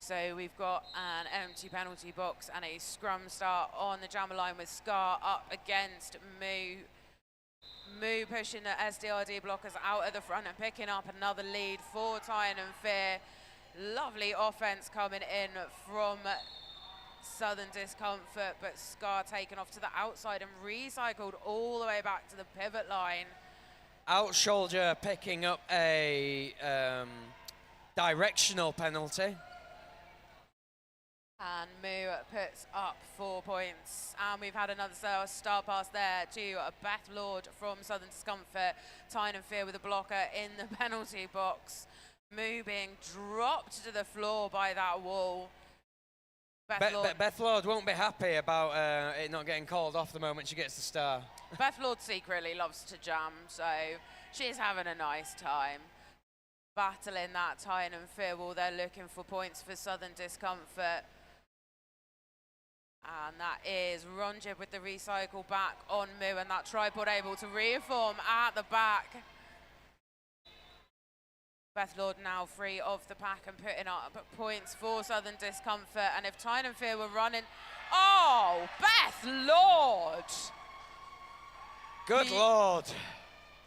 So we've got an empty penalty box and a scrum start on the jammer line with Scar up against Moo. Moo pushing the SDRD blockers out at the front and picking up another lead for Tyne and Fear. Lovely offense coming in from Southern Discomfort, but Scar taken off to the outside and recycled all the way back to the pivot line. Out shoulder picking up a directional penalty. And Moo puts up 4 points. And we've had another star pass there to Beth Lord from Southern Discomfort. Tyne and Fear with a blocker in the penalty box. Moo being dropped to the floor by that wall. Beth Lord won't be happy about it not getting called off the moment she gets the star. Beth Lord secretly loves to jam, so she's having a nice time. Battling that Tyne and Fear wall, they're looking for points for Southern Discomfort. And that is Ronjib with the recycle back on Moo, and that tripod able to reform at the back. Beth Lord now free of the pack and putting up points for Southern Discomfort. And if Tyne and Fear were running, oh, Beth Lord! Good Lord.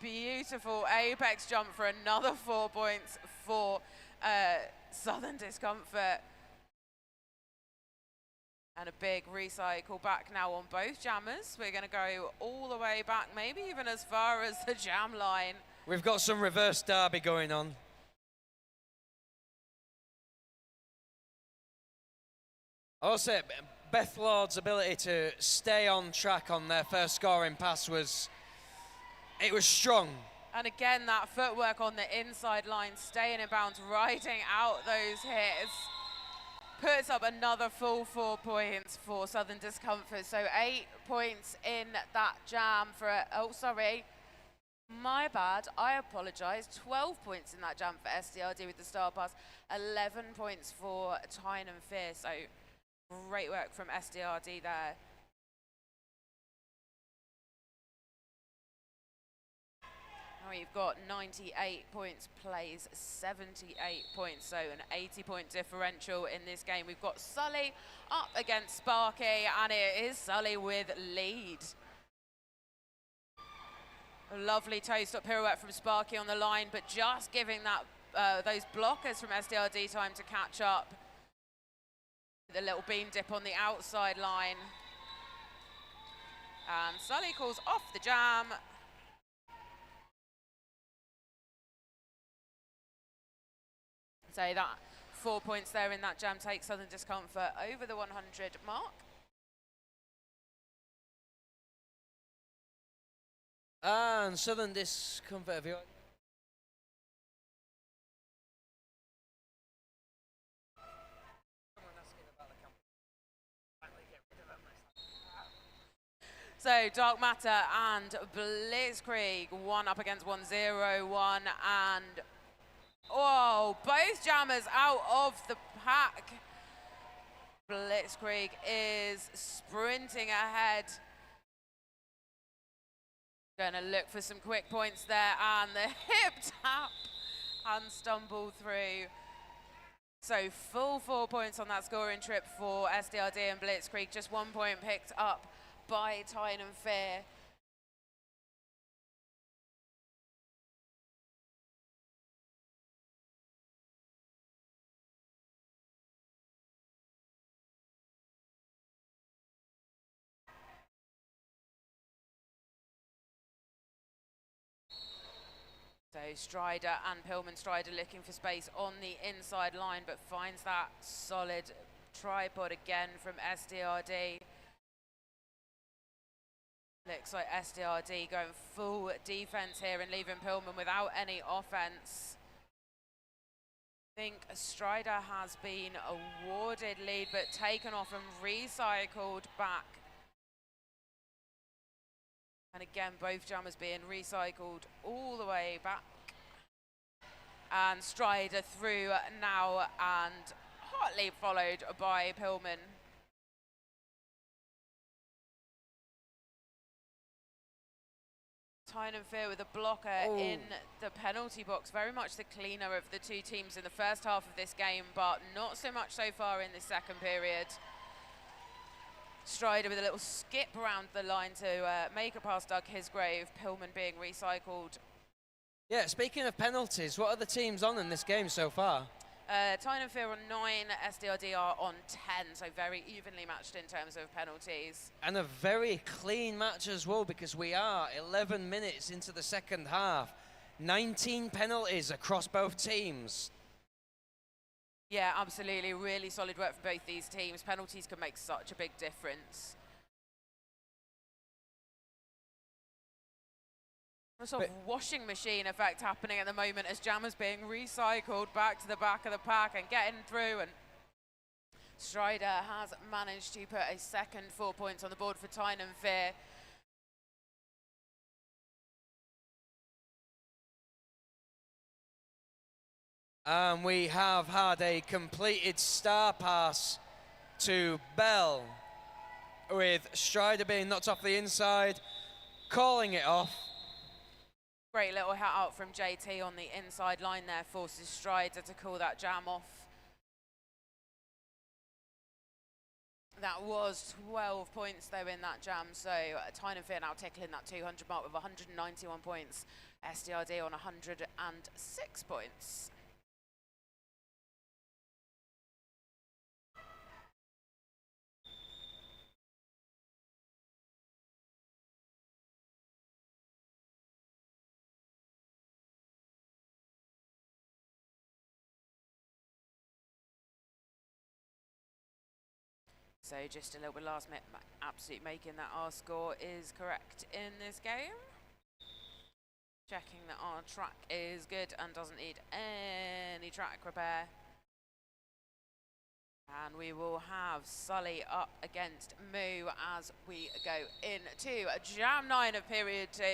Beautiful apex jump for another 4 points for Southern Discomfort. And a big recycle back now on both jammers. We're going to go all the way back, maybe even as far as the jam line. We've got some reverse derby going on. Also, Beth Lord's ability to stay on track on their first scoring pass was strong. And again, that footwork on the inside line, staying in bounds, riding out those hits. Puts up another full 4 points for Southern Discomfort. So 8 points in that jam for, oh, sorry. My bad, I apologise. 12 points in that jam for SDRD with the star pass. 11 points for Tyne and Fear. So great work from SDRD there. We've got 98 points plays, 78 points, so an 80-point differential in this game. We've got Sully up against Sparky, and it is Sully with lead. A lovely toe-stop pirouette from Sparky on the line, but just giving that those blockers from SDRD time to catch up. The little beam dip on the outside line. And Sully calls off the jam. So that 4 points there in that jam takes Southern Discomfort over the 100 mark. And Southern Discomfort, have you? So Dark Matter and Blitzkrieg, 1 up against 1, 0-1, and oh, both jammers out of the pack. Blitzkrieg is sprinting ahead. Gonna look for some quick points there, and the hip tap and stumble through. So full 4 points on that scoring trip for SDRD and Blitzkrieg. Just 1 point picked up by Tyne and Fear. So Strider and Pillman. Strider looking for space on the inside line, but finds that solid tripod again from SDRD. Looks like SDRD going full defense here and leaving Pillman without any offense. I think Strider has been awarded lead, but taken off and recycled back. And again, both jammers being recycled all the way back. And Strider through now, and hotly followed by Pillman. Tyne and Fear with a blocker in the penalty box. Very much the cleaner of the two teams in the first half of this game, but not so much so far in the second period. Strider with a little skip around the line to make a pass Doug Hisgrave. Pillman being recycled. Yeah, speaking of penalties, what are the teams on in this game so far? Tyne and Fear on 9, SDRD are on 10, so very evenly matched in terms of penalties. And a very clean match as well, because we are 11 minutes into the second half. 19 penalties across both teams. Yeah, absolutely. Really solid work for both these teams. Penalties can make such a big difference. A sort of washing machine effect happening at the moment as jammers being recycled back to the back of the pack and getting through. And Strider has managed to put a second 4 points on the board for Tyne and Fear. And we have had a completed star pass to Bell, with Strider being knocked off the inside, calling it off. Great little hat out from JT on the inside line there, forces Strider to call that jam off. That was 12 points though in that jam, so Tyne and Fear now tickling that 200 mark with 191 points. SDRD on 106 points. So just a little bit last minute, absolutely making that our score is correct in this game. Checking that our track is good and doesn't need any track repair. And we will have Sully up against Moo as we go into Jam 9 of period 2.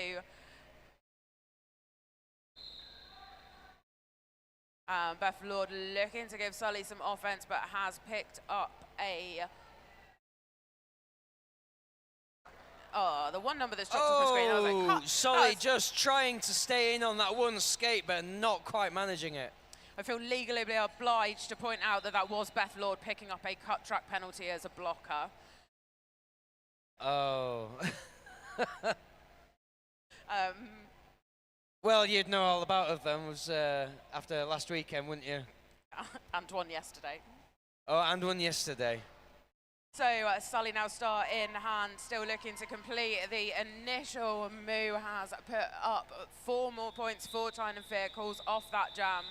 Beth Lord looking to give Sully some offense, but has picked up a... Oh, the one number that's dropped off the screen. I was like, cut. Sully just trying to stay in on that one skate, but not quite managing it. I feel legally obliged to point out that that was Beth Lord picking up a cut track penalty as a blocker. Oh. Well, you'd know all about them. It was after last weekend, wouldn't you? And one yesterday. Oh, and one yesterday. So Sully now start in hand, still looking to complete the initial. Moo has put up 4 more points for Tyne and Fear, calls off that jam.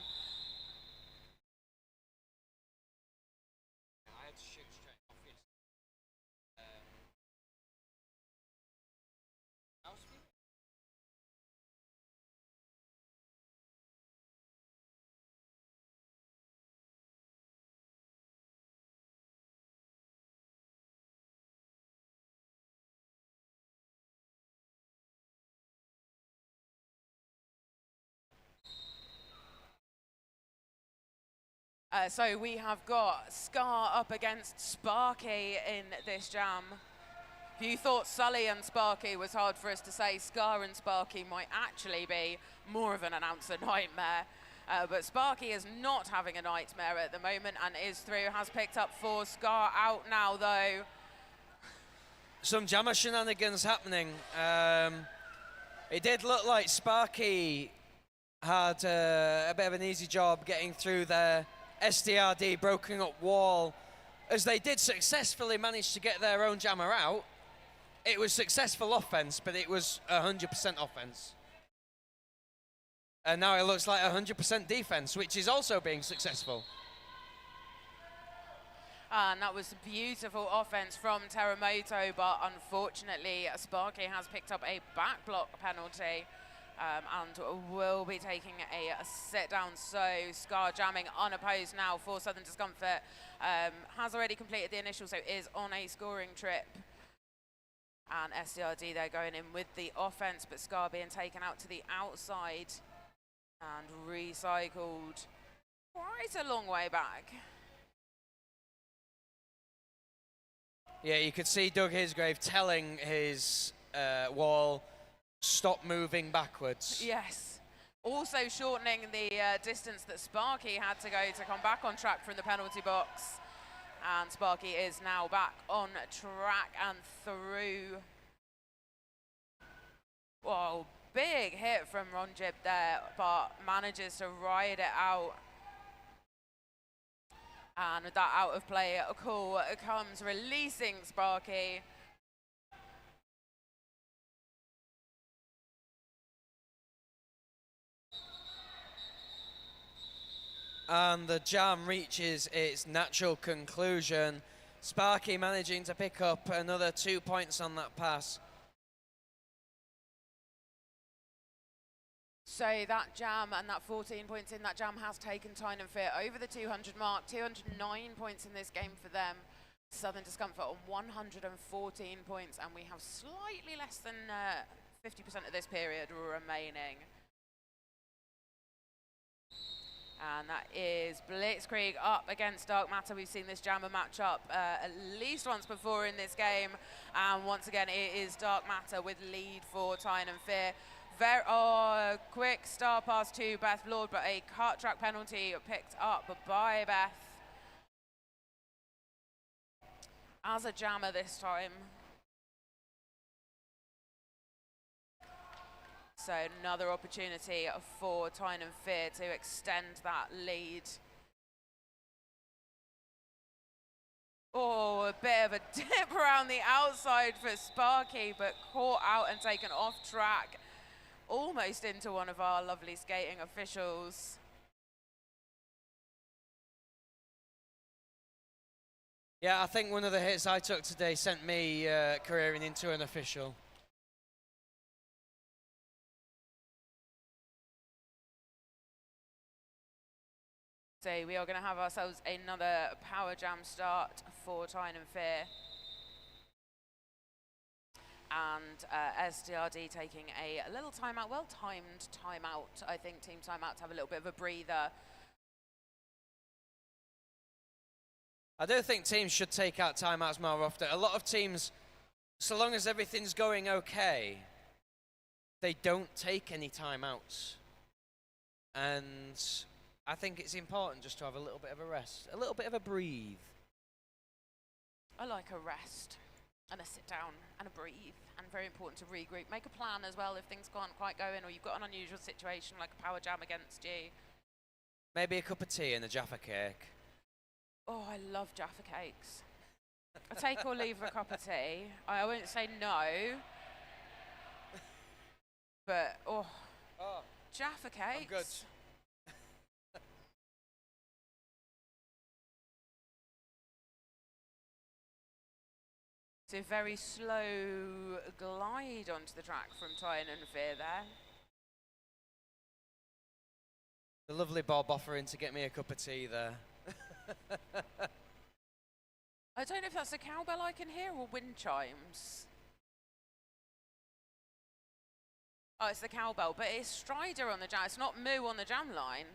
So we have got Scar up against Sparky in this jam. If you thought Sully and Sparky was hard for us to say, Scar and Sparky might actually be more of an announcer nightmare. But Sparky is not having a nightmare at the moment and is through, has picked up 4. Scar out now though. Some jammer shenanigans happening. It did look like Sparky had a bit of an easy job getting through their SDRD broken up wall, as they did successfully manage to get their own jammer out. It was successful offense, but it was 100% offense. And now it looks like 100% defense, which is also being successful. And that was beautiful offense from Terremoto, but unfortunately Sparky has picked up a back block penalty and will be taking a sit down. So Scar jamming unopposed now for Southern Discomfort. Has already completed the initial, so is on a scoring trip. And SDRD, they're going in with the offense, but Scar being taken out to the outside and recycled quite a long way back. Yeah, you could see Doug Hisgrave telling his wall, stop moving backwards. Yes. Also shortening the distance that Sparky had to go to come back on track from the penalty box. And Sparky is now back on track and through. Whoa, big hit from Ronjib there, but manages to ride it out. And with that out of play call comes releasing Sparky. And the jam reaches its natural conclusion. Sparky managing to pick up another 2 points on that pass. So that jam and that 14 points in that jam has taken Tyne and Fear over the 200 mark. 209 points in this game for them. Southern Discomfort on 114 points, and we have slightly less than 50% of this period remaining. And that is Blitzkrieg up against Dark Matter. We've seen this jammer match up at least once before in this game. And once again, it is Dark Matter with lead for Tyne and Fear. Quick star pass to Beth Lord, but a cut track penalty picked up by Beth. As a jammer this time. So another opportunity for Tyne and Fear to extend that lead. Oh, a bit of a dip around the outside for Sparky, but caught out and taken off track, almost into one of our lovely skating officials. Yeah, I think one of the hits I took today sent me careering into an official. So we are going to have ourselves another power jam start for Tyne and Fear. And SDRD taking a little timeout, well-timed timeout, I think, team timeout to have a little bit of a breather. I do think teams should take out timeouts more often. A lot of teams, so long as everything's going okay, they don't take any timeouts. And I think it's important just to have a little bit of a rest, a little bit of a breathe. I like a rest and a sit down and a breathe, and very important to regroup. Make a plan as well if things can't quite go in, or you've got an unusual situation like a power jam against you. Maybe a cup of tea and a Jaffa cake. Oh, I love Jaffa cakes. I take or leave a cup of tea. I won't say no, but Jaffa cakes. I'm good. So very slow glide onto the track from Tyne and Fear there. The lovely Bob offering to get me a cup of tea there. I don't know if that's a cowbell I can hear or wind chimes. Oh, it's the cowbell, but it's Strider on the jam. It's not Moo on the jam line.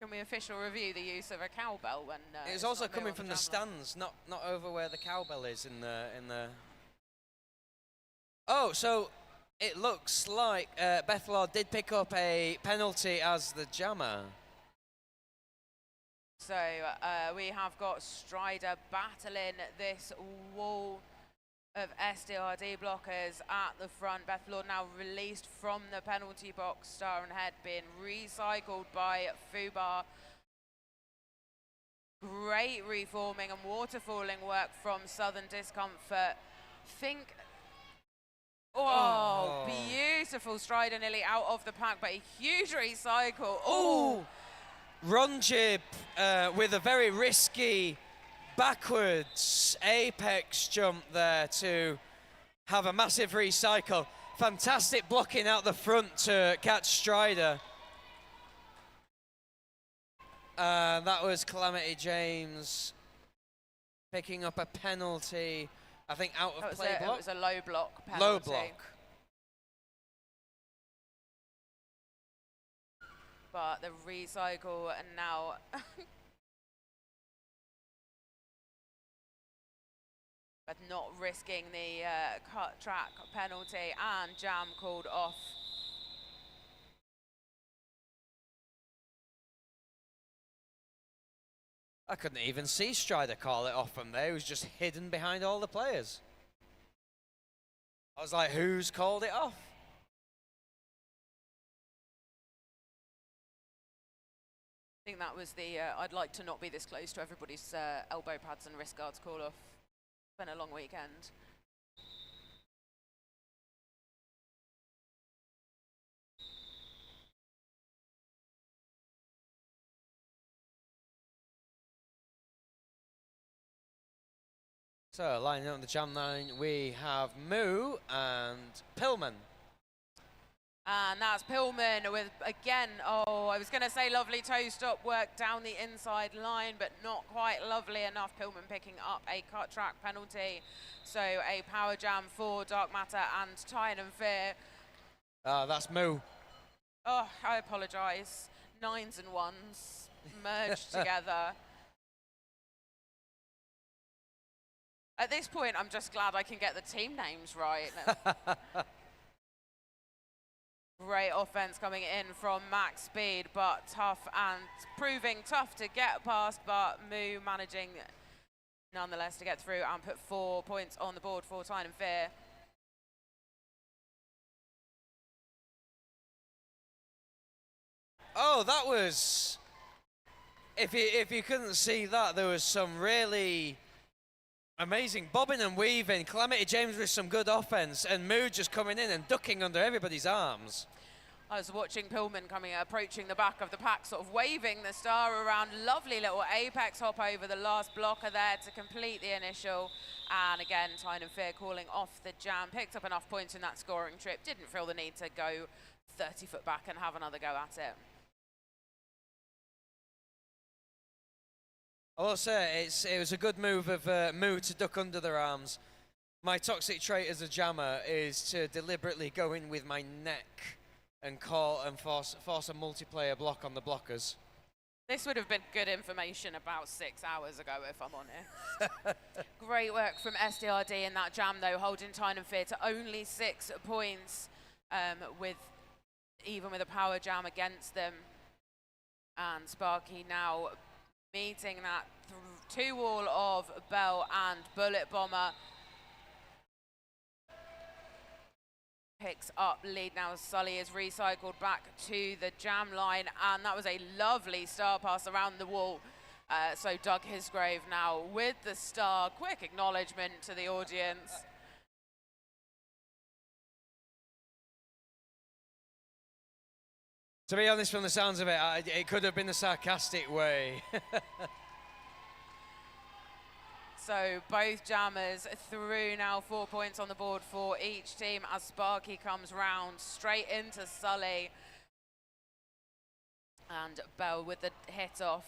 Can we official review the use of a cowbell when it was it's also not coming on from the the jam line? stands, not over where the cowbell is in the. Oh, so it looks like Bethelard did pick up a penalty as the jammer. So we have got Strider battling this wall of SDRD blockers at the front. Bethelard now released from the penalty box. Star and Head being recycled by Fubar. Great reforming and waterfalling work from Southern Discomfort. Oh, beautiful Strider nearly out of the pack, but a huge recycle. Oh, Ronjib with a very risky backwards apex jump there to have a massive recycle. Fantastic blocking out the front to catch Strider. That was Calamity James picking up a penalty, I think out of play block. It was a low block penalty. Low block. But the recycle and now but not risking the cut track penalty, and jam called off. I couldn't even see Strider call it off from there. He was just hidden behind all the players. I was like, who's called it off? I think that was the I'd like to not be this close to everybody's elbow pads and wrist guards call off. It's been a long weekend. So lining up on the jam line, we have Moo and Pillman. And that's Pillman with, again, oh, I was going to say lovely toe stop work down the inside line, but not quite lovely enough. Pillman picking up a cut track penalty. So a power jam for Dark Matter and Tyne and Fear. That's Moo. Oh, I apologise. 9s and 1s merged together. At this point, I'm just glad I can get the team names right. Great offense coming in from max speed, but tough and proving tough to get past, but Moo managing nonetheless to get through and put 4 points on the board for Tyne and Fear. Oh, that was, if you couldn't see that, there was some really amazing bobbing and weaving. Calamity James with some good offense, and Moo just coming in and ducking under everybody's arms. I was watching Pillman approaching the back of the pack, sort of waving the star around. Lovely little apex hop over the last blocker there to complete the initial. And again, Tyne and Fear calling off the jam. Picked up enough points in that scoring trip. Didn't feel the need to go 30 foot back and have another go at it. I will say it was a good move of Moo to duck under their arms. My toxic trait as a jammer is to deliberately go in with my neck and call and force a multiplayer block on the blockers. This would have been good information about 6 hours ago, if I'm honest. Great work from SDRD in that jam, though, holding Tyne and Fear to only 6 points, even with a power jam against them. And Sparky now meeting that 2-wall of Bell and Bullet Bomber. Picks up lead now as Sully is recycled back to the jam line, and that was a lovely star pass around the wall. So Doug Hisgrave now with the star. Quick acknowledgement to the audience. To be honest, from the sounds of it, it could have been a sarcastic way. So both jammers through now, 4 points on the board for each team as Sparky comes round straight into Sully. And Bell with the hit off.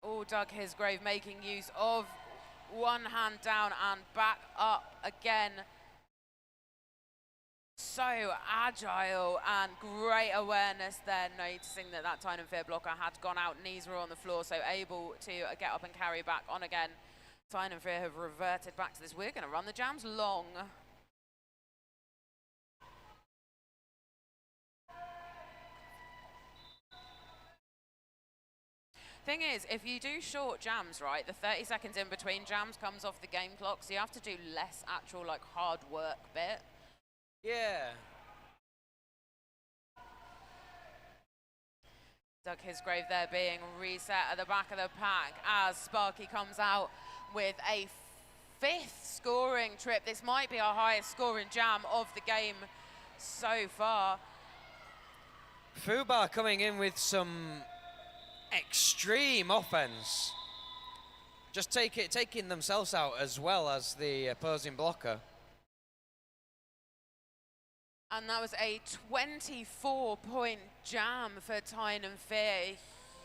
Oh, Doug Hisgrave making use of one hand down and back up again So agile and great awareness there, noticing that that Tyne and Fear blocker had gone out, knees were on the floor, so able to get up and carry back on again. Tyne and Fear have reverted back to this. We're going to run the jams long. Thing is, if you do short jams, right, the 30 seconds in between jams comes off the game clock, so you have to do less actual, like, hard work bit. Yeah. Doug Hisgrave there being reset at the back of the pack as Sparky comes out with a 5th scoring trip. This might be our highest scoring jam of the game so far. Fubar coming in with some extreme offense. Just taking themselves out as well as the opposing blocker. And that was a 24-point jam for Tyne and Fear.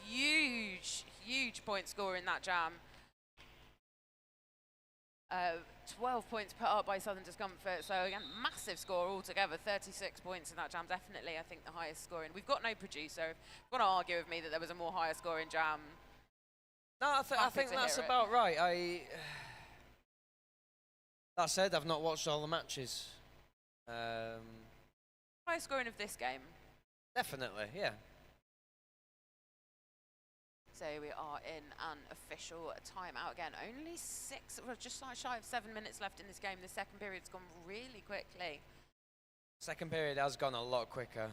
Huge point score in that jam. 12 points put up by Southern Discomfort. So again, massive score altogether. 36 points in that jam. Definitely, I think, the highest scoring. We've got no producer. If you want to argue with me that there was a more higher scoring jam. No, I think that's about right. That said, I've not watched all the matches. Highest scoring of this game. Definitely, yeah. So we are in an official timeout again. Only just shy of 7 minutes left in this game. The second period's gone really quickly. Second period has gone a lot quicker.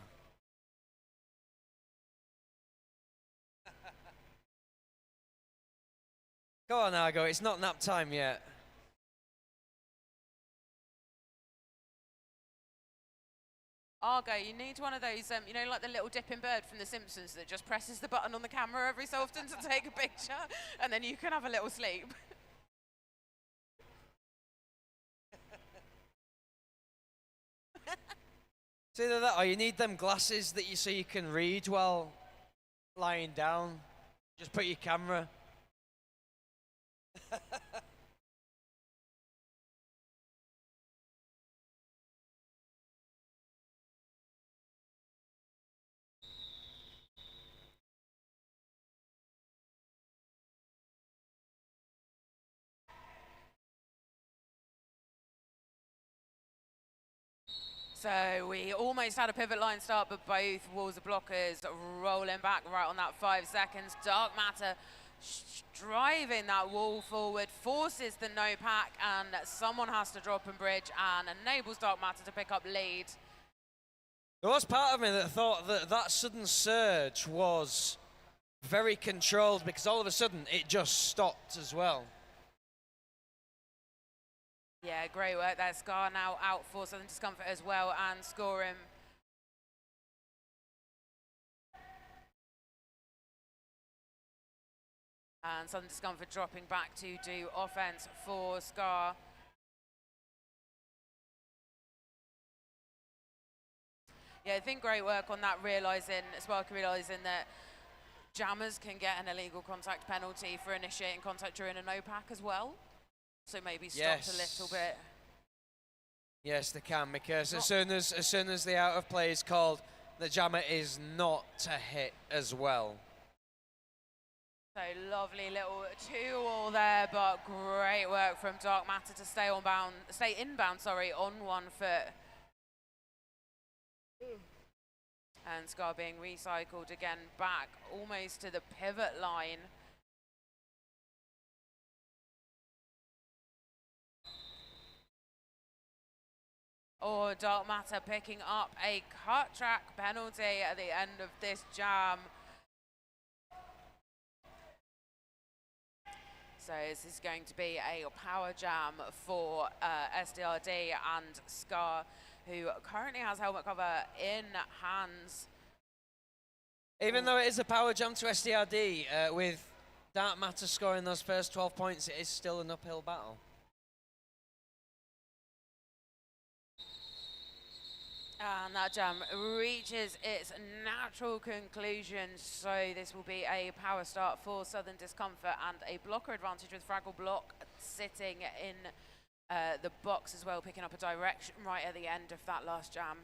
Go on, Argo, it's not nap time yet. Argo, you need one of those, you know, like the little dipping bird from The Simpsons that just presses the button on the camera every so often to take a picture, and then you can have a little sleep. It's either that or you need them glasses that so you can read while lying down. Just put your camera. So we almost had a pivot line start, but both walls of blockers rolling back right on that 5 seconds. Dark Matter driving that wall forward, forces the no pack, and someone has to drop and bridge and enables Dark Matter to pick up lead. There was part of me that thought that that sudden surge was very controlled because all of a sudden it just stopped as well. Yeah, great work there. Scar now out for Southern Discomfort as well and scoring. And Southern Discomfort dropping back to do offense for Scar. Yeah, I think great work on that, Sparky realising that jammers can get an illegal contact penalty for initiating contact during a no-pack as well. So maybe stopped a little bit. Yes, they can, because as soon as the out of play is called, the jammer is not to hit as well. So lovely little 2-all there, but great work from Dark Matter to stay inbound, on 1 foot. And Scar being recycled again back almost to the pivot line. Or Dark Matter picking up a cut track penalty at the end of this jam. So this is going to be a power jam for SDRD and Scar, who currently has helmet cover in hands. Even though it is a power jam to SDRD, with Dark Matter scoring those first 12 points, it is still an uphill battle. And that jam reaches its natural conclusion, so this will be a power start for Southern Discomfort and a blocker advantage with Fraggle Block sitting in the box as well, picking up a direction right at the end of that last jam.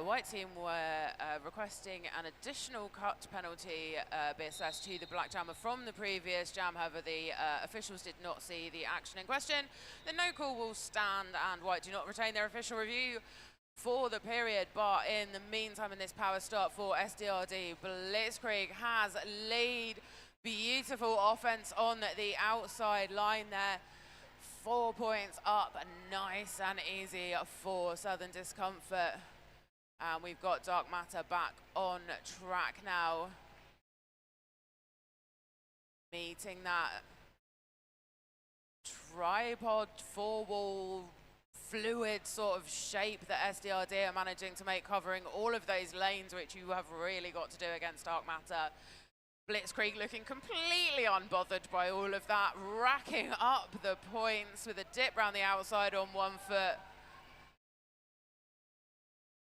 White team were requesting an additional cut penalty be assessed to the black jammer from the previous jam. However, the officials did not see the action in question. The no call will stand, and White do not retain their official review for the period. But in the meantime, in this power start for SDRD, Blitzkrieg has lead. Beautiful offense on the outside line there. 4 points up, nice and easy for Southern Discomfort. And we've got Dark Matter back on track now. Meeting that tripod, four-wall, fluid sort of shape that SDRD are managing to make, covering all of those lanes, which you have really got to do against Dark Matter. Blitzkrieg looking completely unbothered by all of that, racking up the points with a dip round the outside on 1 foot.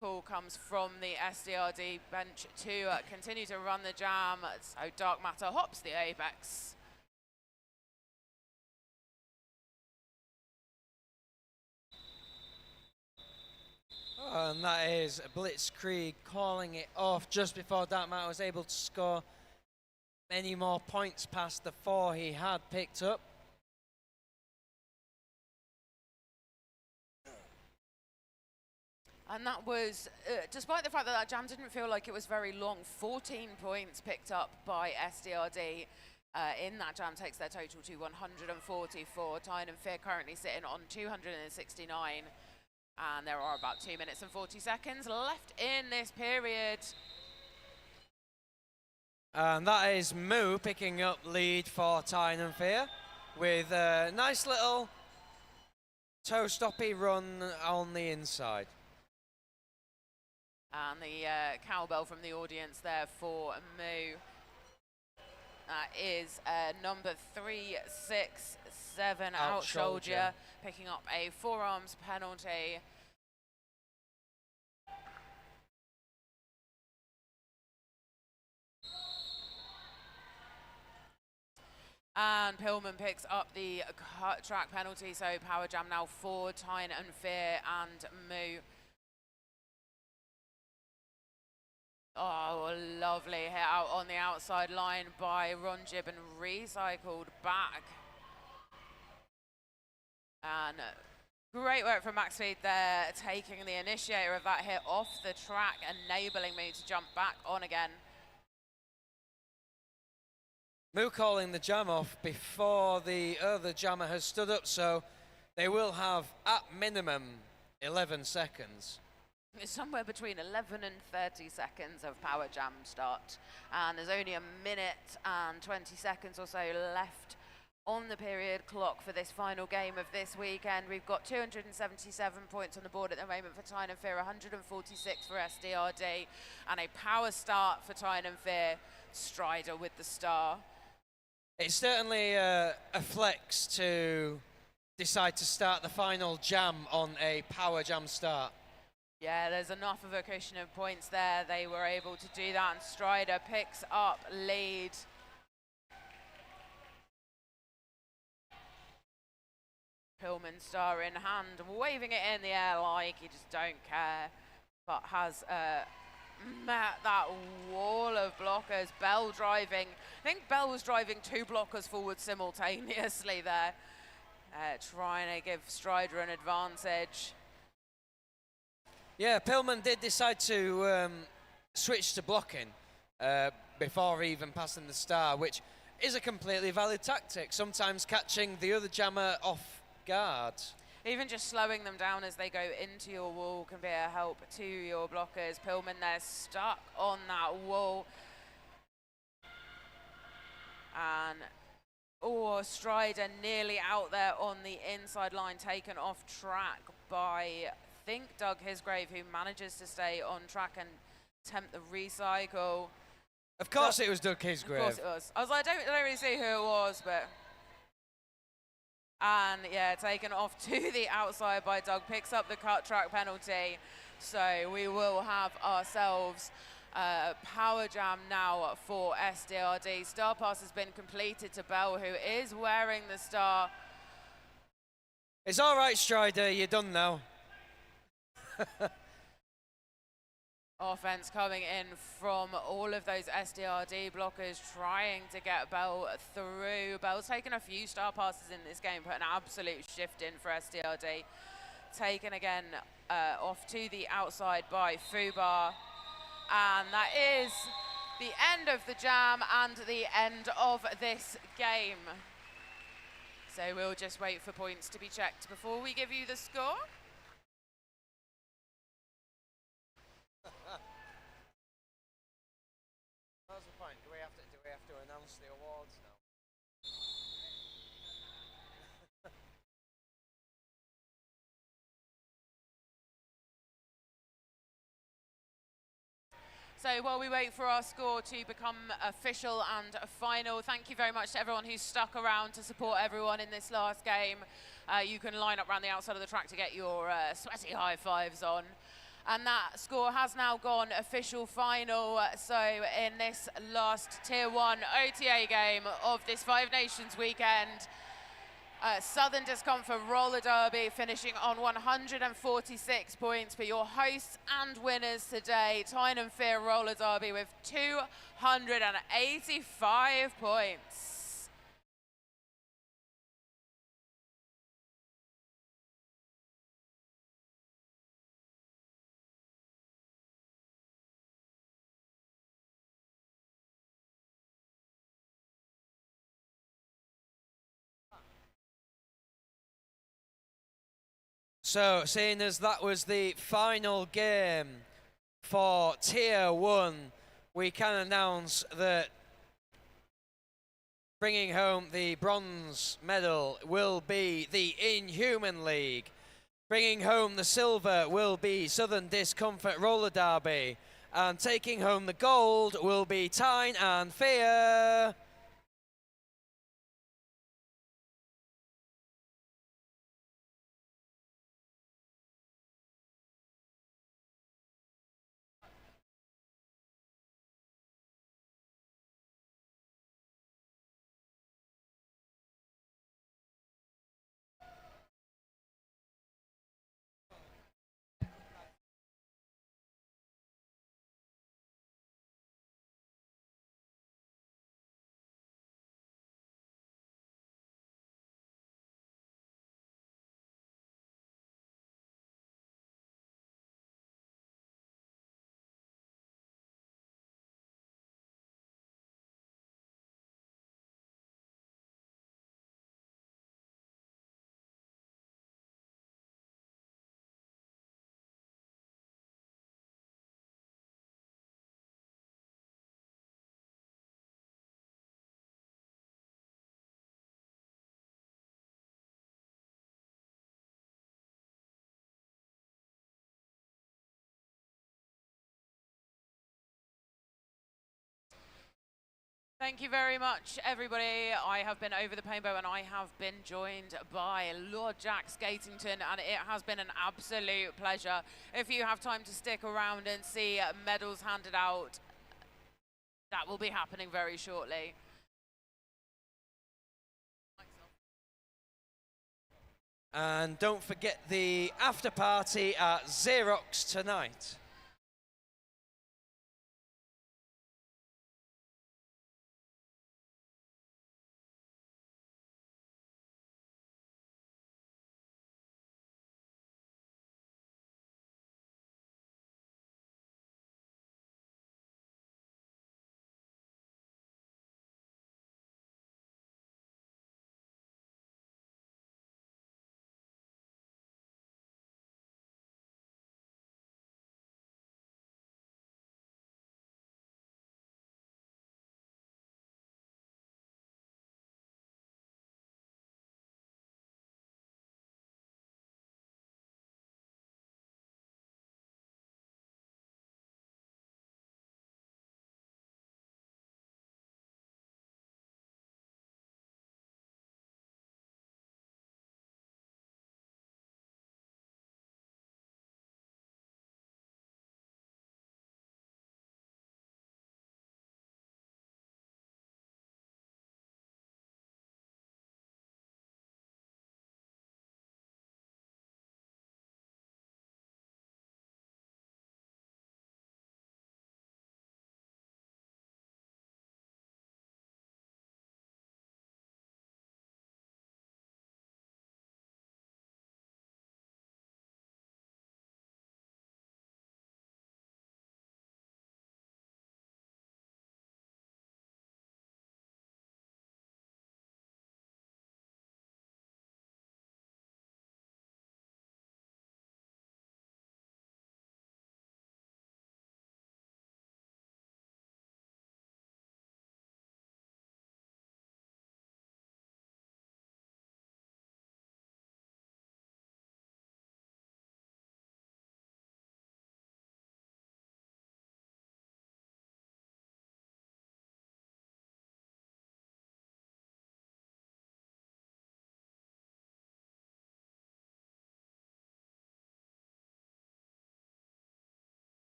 Call comes from the SDRD bench to continue to run the jam. So Dark Matter hops the apex. Oh, and that is Blitzkrieg calling it off just before Dark Matter was able to score many more points past the 4 he had picked up. And that was, despite the fact that that jam didn't feel like it was very long, 14 points picked up by SDRD in that jam takes their total to 144. Tyne and Fear currently sitting on 269. And there are about 2 minutes and 40 seconds left in this period. And that is Moo picking up lead for Tyne and Fear with a nice little toe-stoppy run on the inside. And the cowbell from the audience there for Moo. That is number 367 out soldier, picking up a forearms penalty. And Pillman picks up the cut track penalty, so power jam now for Tyne and Fear and Moo. Oh, lovely hit out on the outside line by Ron Jib and recycled back. And great work from Max Speed there, taking the initiator of that hit off the track, enabling me to jump back on again. Moo calling the jam off before the other jammer has stood up, so they will have, at minimum, 11 seconds. It's somewhere between 11 and 30 seconds of power jam start, and there's only a minute and 20 seconds or so left on the period clock for this final game of this weekend. We've got 277 points on the board at the moment for Tyne and Fear, 146 for SDRD, and a power start for Tyne and Fear. Strider with the star. It's certainly a flex to decide to start the final jam on a power jam start. Yeah, there's enough of a cushion of points there. They were able to do that, and Strider picks up lead. Pillman star in hand, waving it in the air like he just don't care, but has met that wall of blockers. Bell driving, I think Bell was driving 2 blockers forward simultaneously there, trying to give Strider an advantage. Yeah, Pillman did decide to switch to blocking before even passing the star, which is a completely valid tactic, sometimes catching the other jammer off guard. Even just slowing them down as they go into your wall can be a help to your blockers. Pillman there stuck on that wall. And Strider nearly out there on the inside line, taken off track by, I think, Doug Hisgrave, who manages to stay on track and attempt the recycle. Of course it was Doug Hisgrave. Of course it was. I was like, I don't really see who it was, but... And yeah, taken off to the outside by Doug, picks up the cut track penalty. So we will have ourselves power jam now for SDRD. Star pass has been completed to Bell, who is wearing the star. It's all right, Strider, you're done now. Offense coming in from all of those SDRD blockers, trying to get Bell through. Bell's taken a few star passes in this game, put an absolute shift in for SDRD. Taken again off to the outside by Fubar. And that is the end of the jam and the end of this game. So we'll just wait for points to be checked before we give you the score. That's the point. Do we have to announce the awards now? So while we wait for our score to become official and final, thank you very much to everyone who's stuck around to support everyone in this last game. You can line up around the outside of the track to get your sweaty high fives on. And that score has now gone official final. So in this last Tier 1 OTA game of this Five Nations weekend, Southern Discomfort Roller Derby finishing on 146 points, but your hosts and winners today, Tyne and Fear Roller Derby with 285 points. So, seeing as that was the final game for Tier 1, we can announce that bringing home the bronze medal will be the Inhuman League. Bringing home the silver will be Southern Discomfort Roller Derby. And taking home the gold will be Tyne and Fear. Thank you very much, everybody. I have been over the painbow and I have been joined by Lord Jack Skatington, and it has been an absolute pleasure. If you have time to stick around and see medals handed out, that will be happening very shortly. And don't forget the after party at Xerox tonight.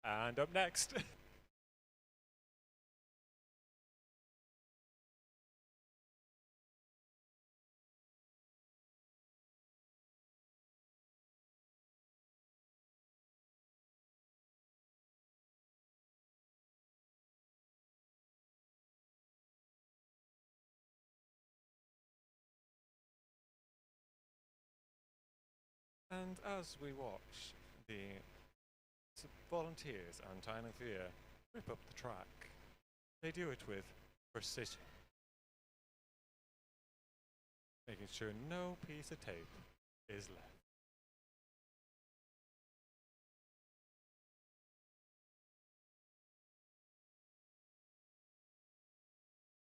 And up next. And as we watch the volunteers and Tyne and Fear rip up the track, they do it with precision, making sure no piece of tape is left.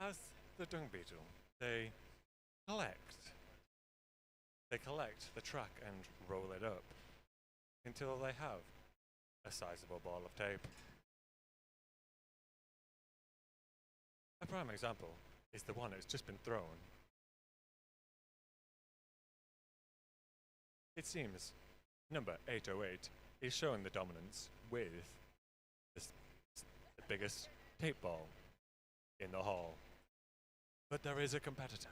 As the dung beetle, they collect the track and roll it up until they have a sizable ball of tape. A prime example is the one that's just been thrown. It seems number 808 is showing the dominance with the biggest tape ball in the hall. But there is a competitor.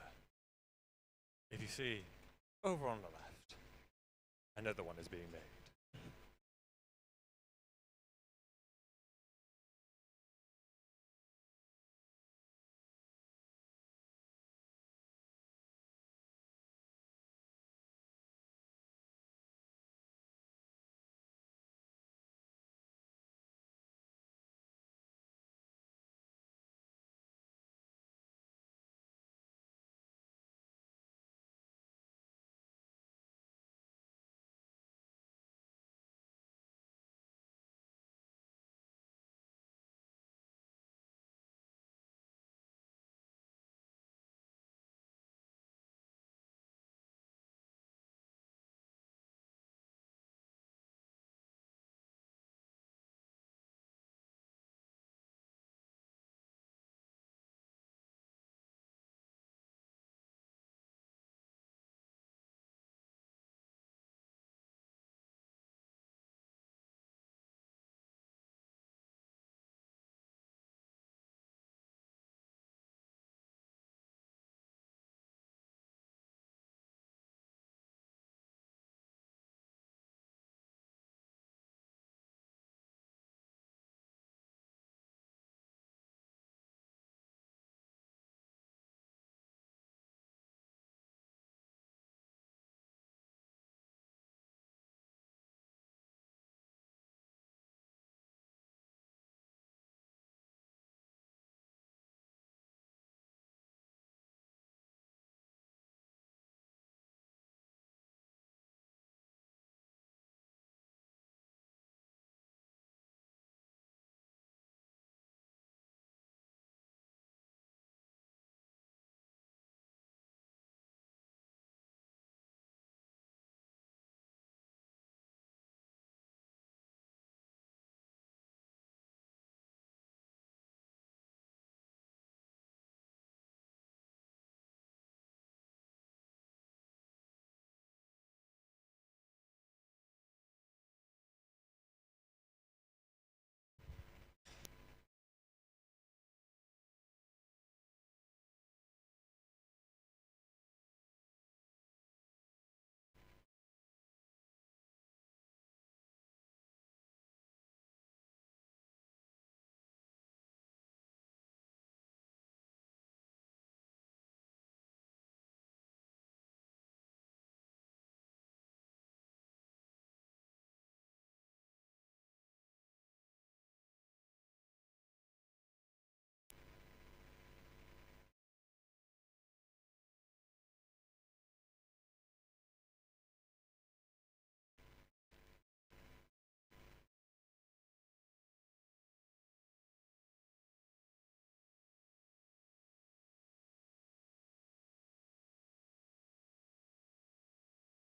If you see over on the left, another one is being made.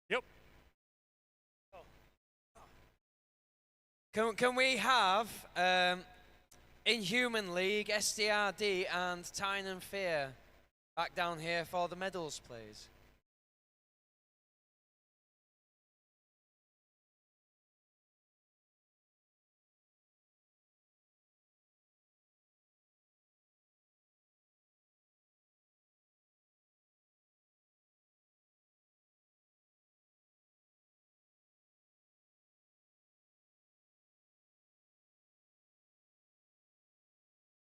Yep. Can we have Inhuman League, SDRD, and Tyne and Fear back down here for the medals, please?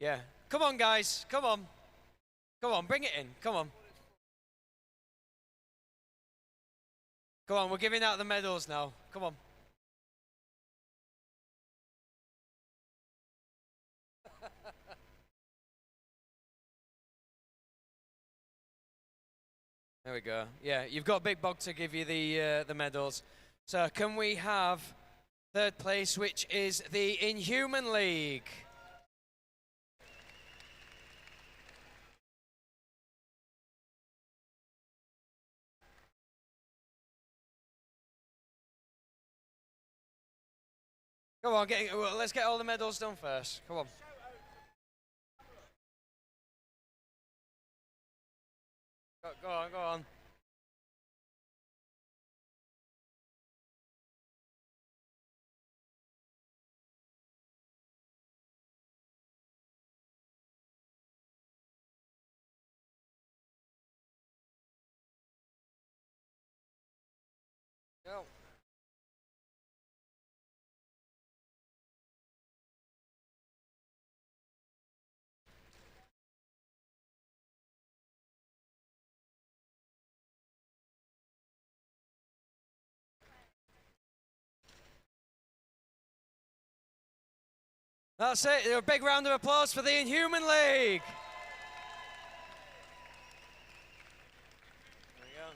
Yeah. Come on, guys. Come on. Come on, bring it in. Come on. Come on, we're giving out the medals now. Come on. There we go. Yeah, you've got Big Bog to give you the medals. So can we have third place, which is the Inhuman League? Come on, let's get all the medals done first. Come on. Go on, go on. Go. That's it. A big round of applause for the Inhuman League. There we go.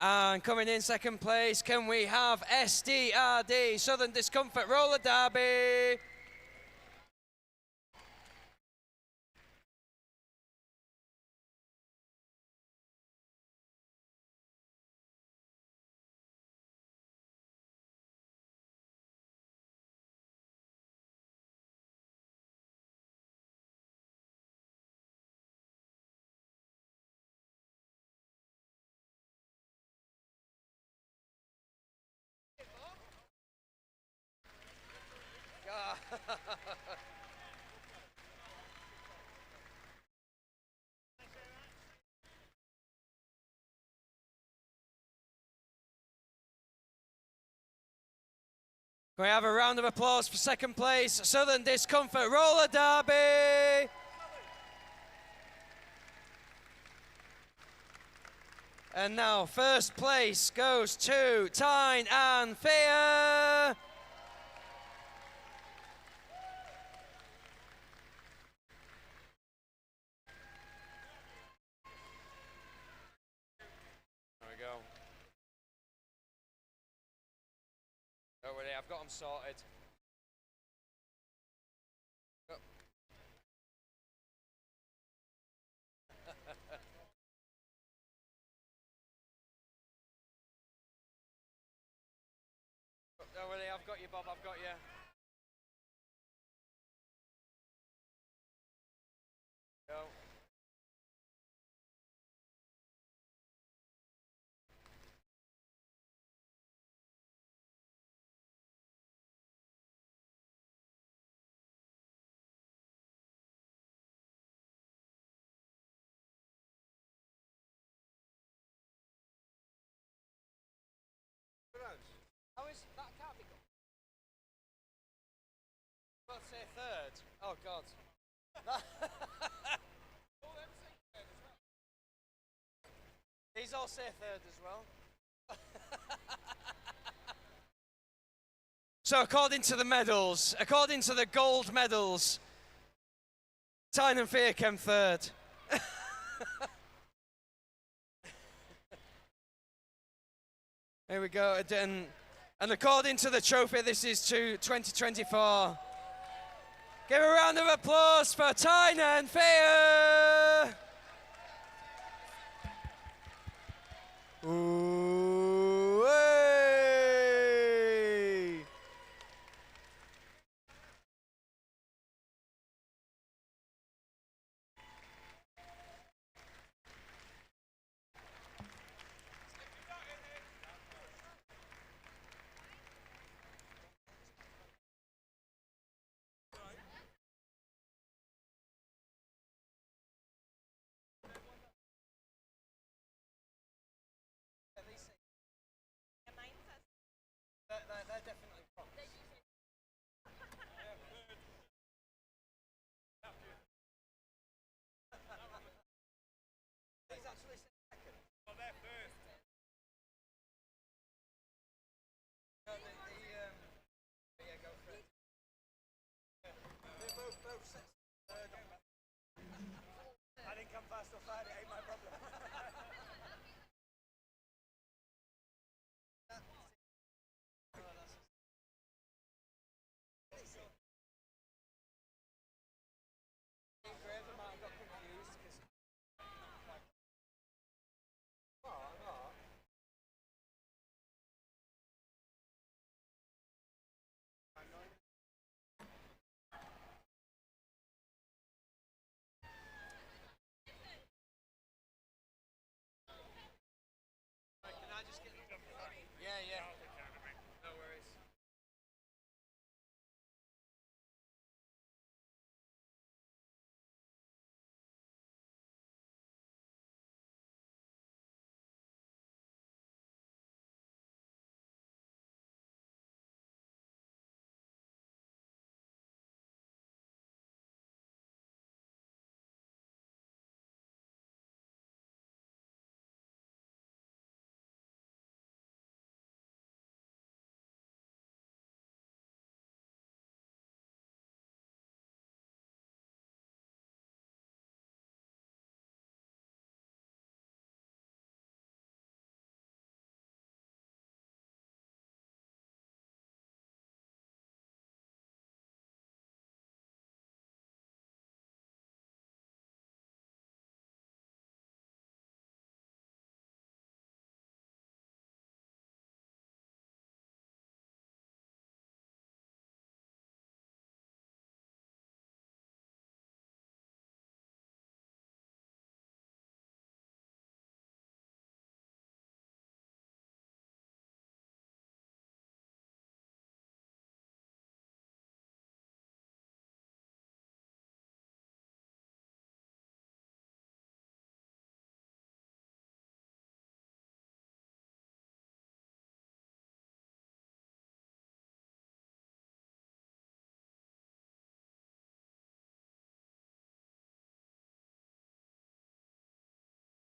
And coming in second place, can we have SDRD, Southern Discomfort Roller Derby? Can we have a round of applause for second place, Southern Discomfort Roller Derby? And now first place goes to Tyne and Fear. There we go. Don't worry, I've got them sorted. Go. Don't worry, I've got you, Bob, I've got you. Go. How is that can't be good? Let's say third. Oh God. These all say third as well. So according to the medals, according to the gold medals, Tyne and Fear came third. Here we go. And according to the trophy, this is to 2024. Give a round of applause for Tyne and Fear. Ooh, hey. They're definitely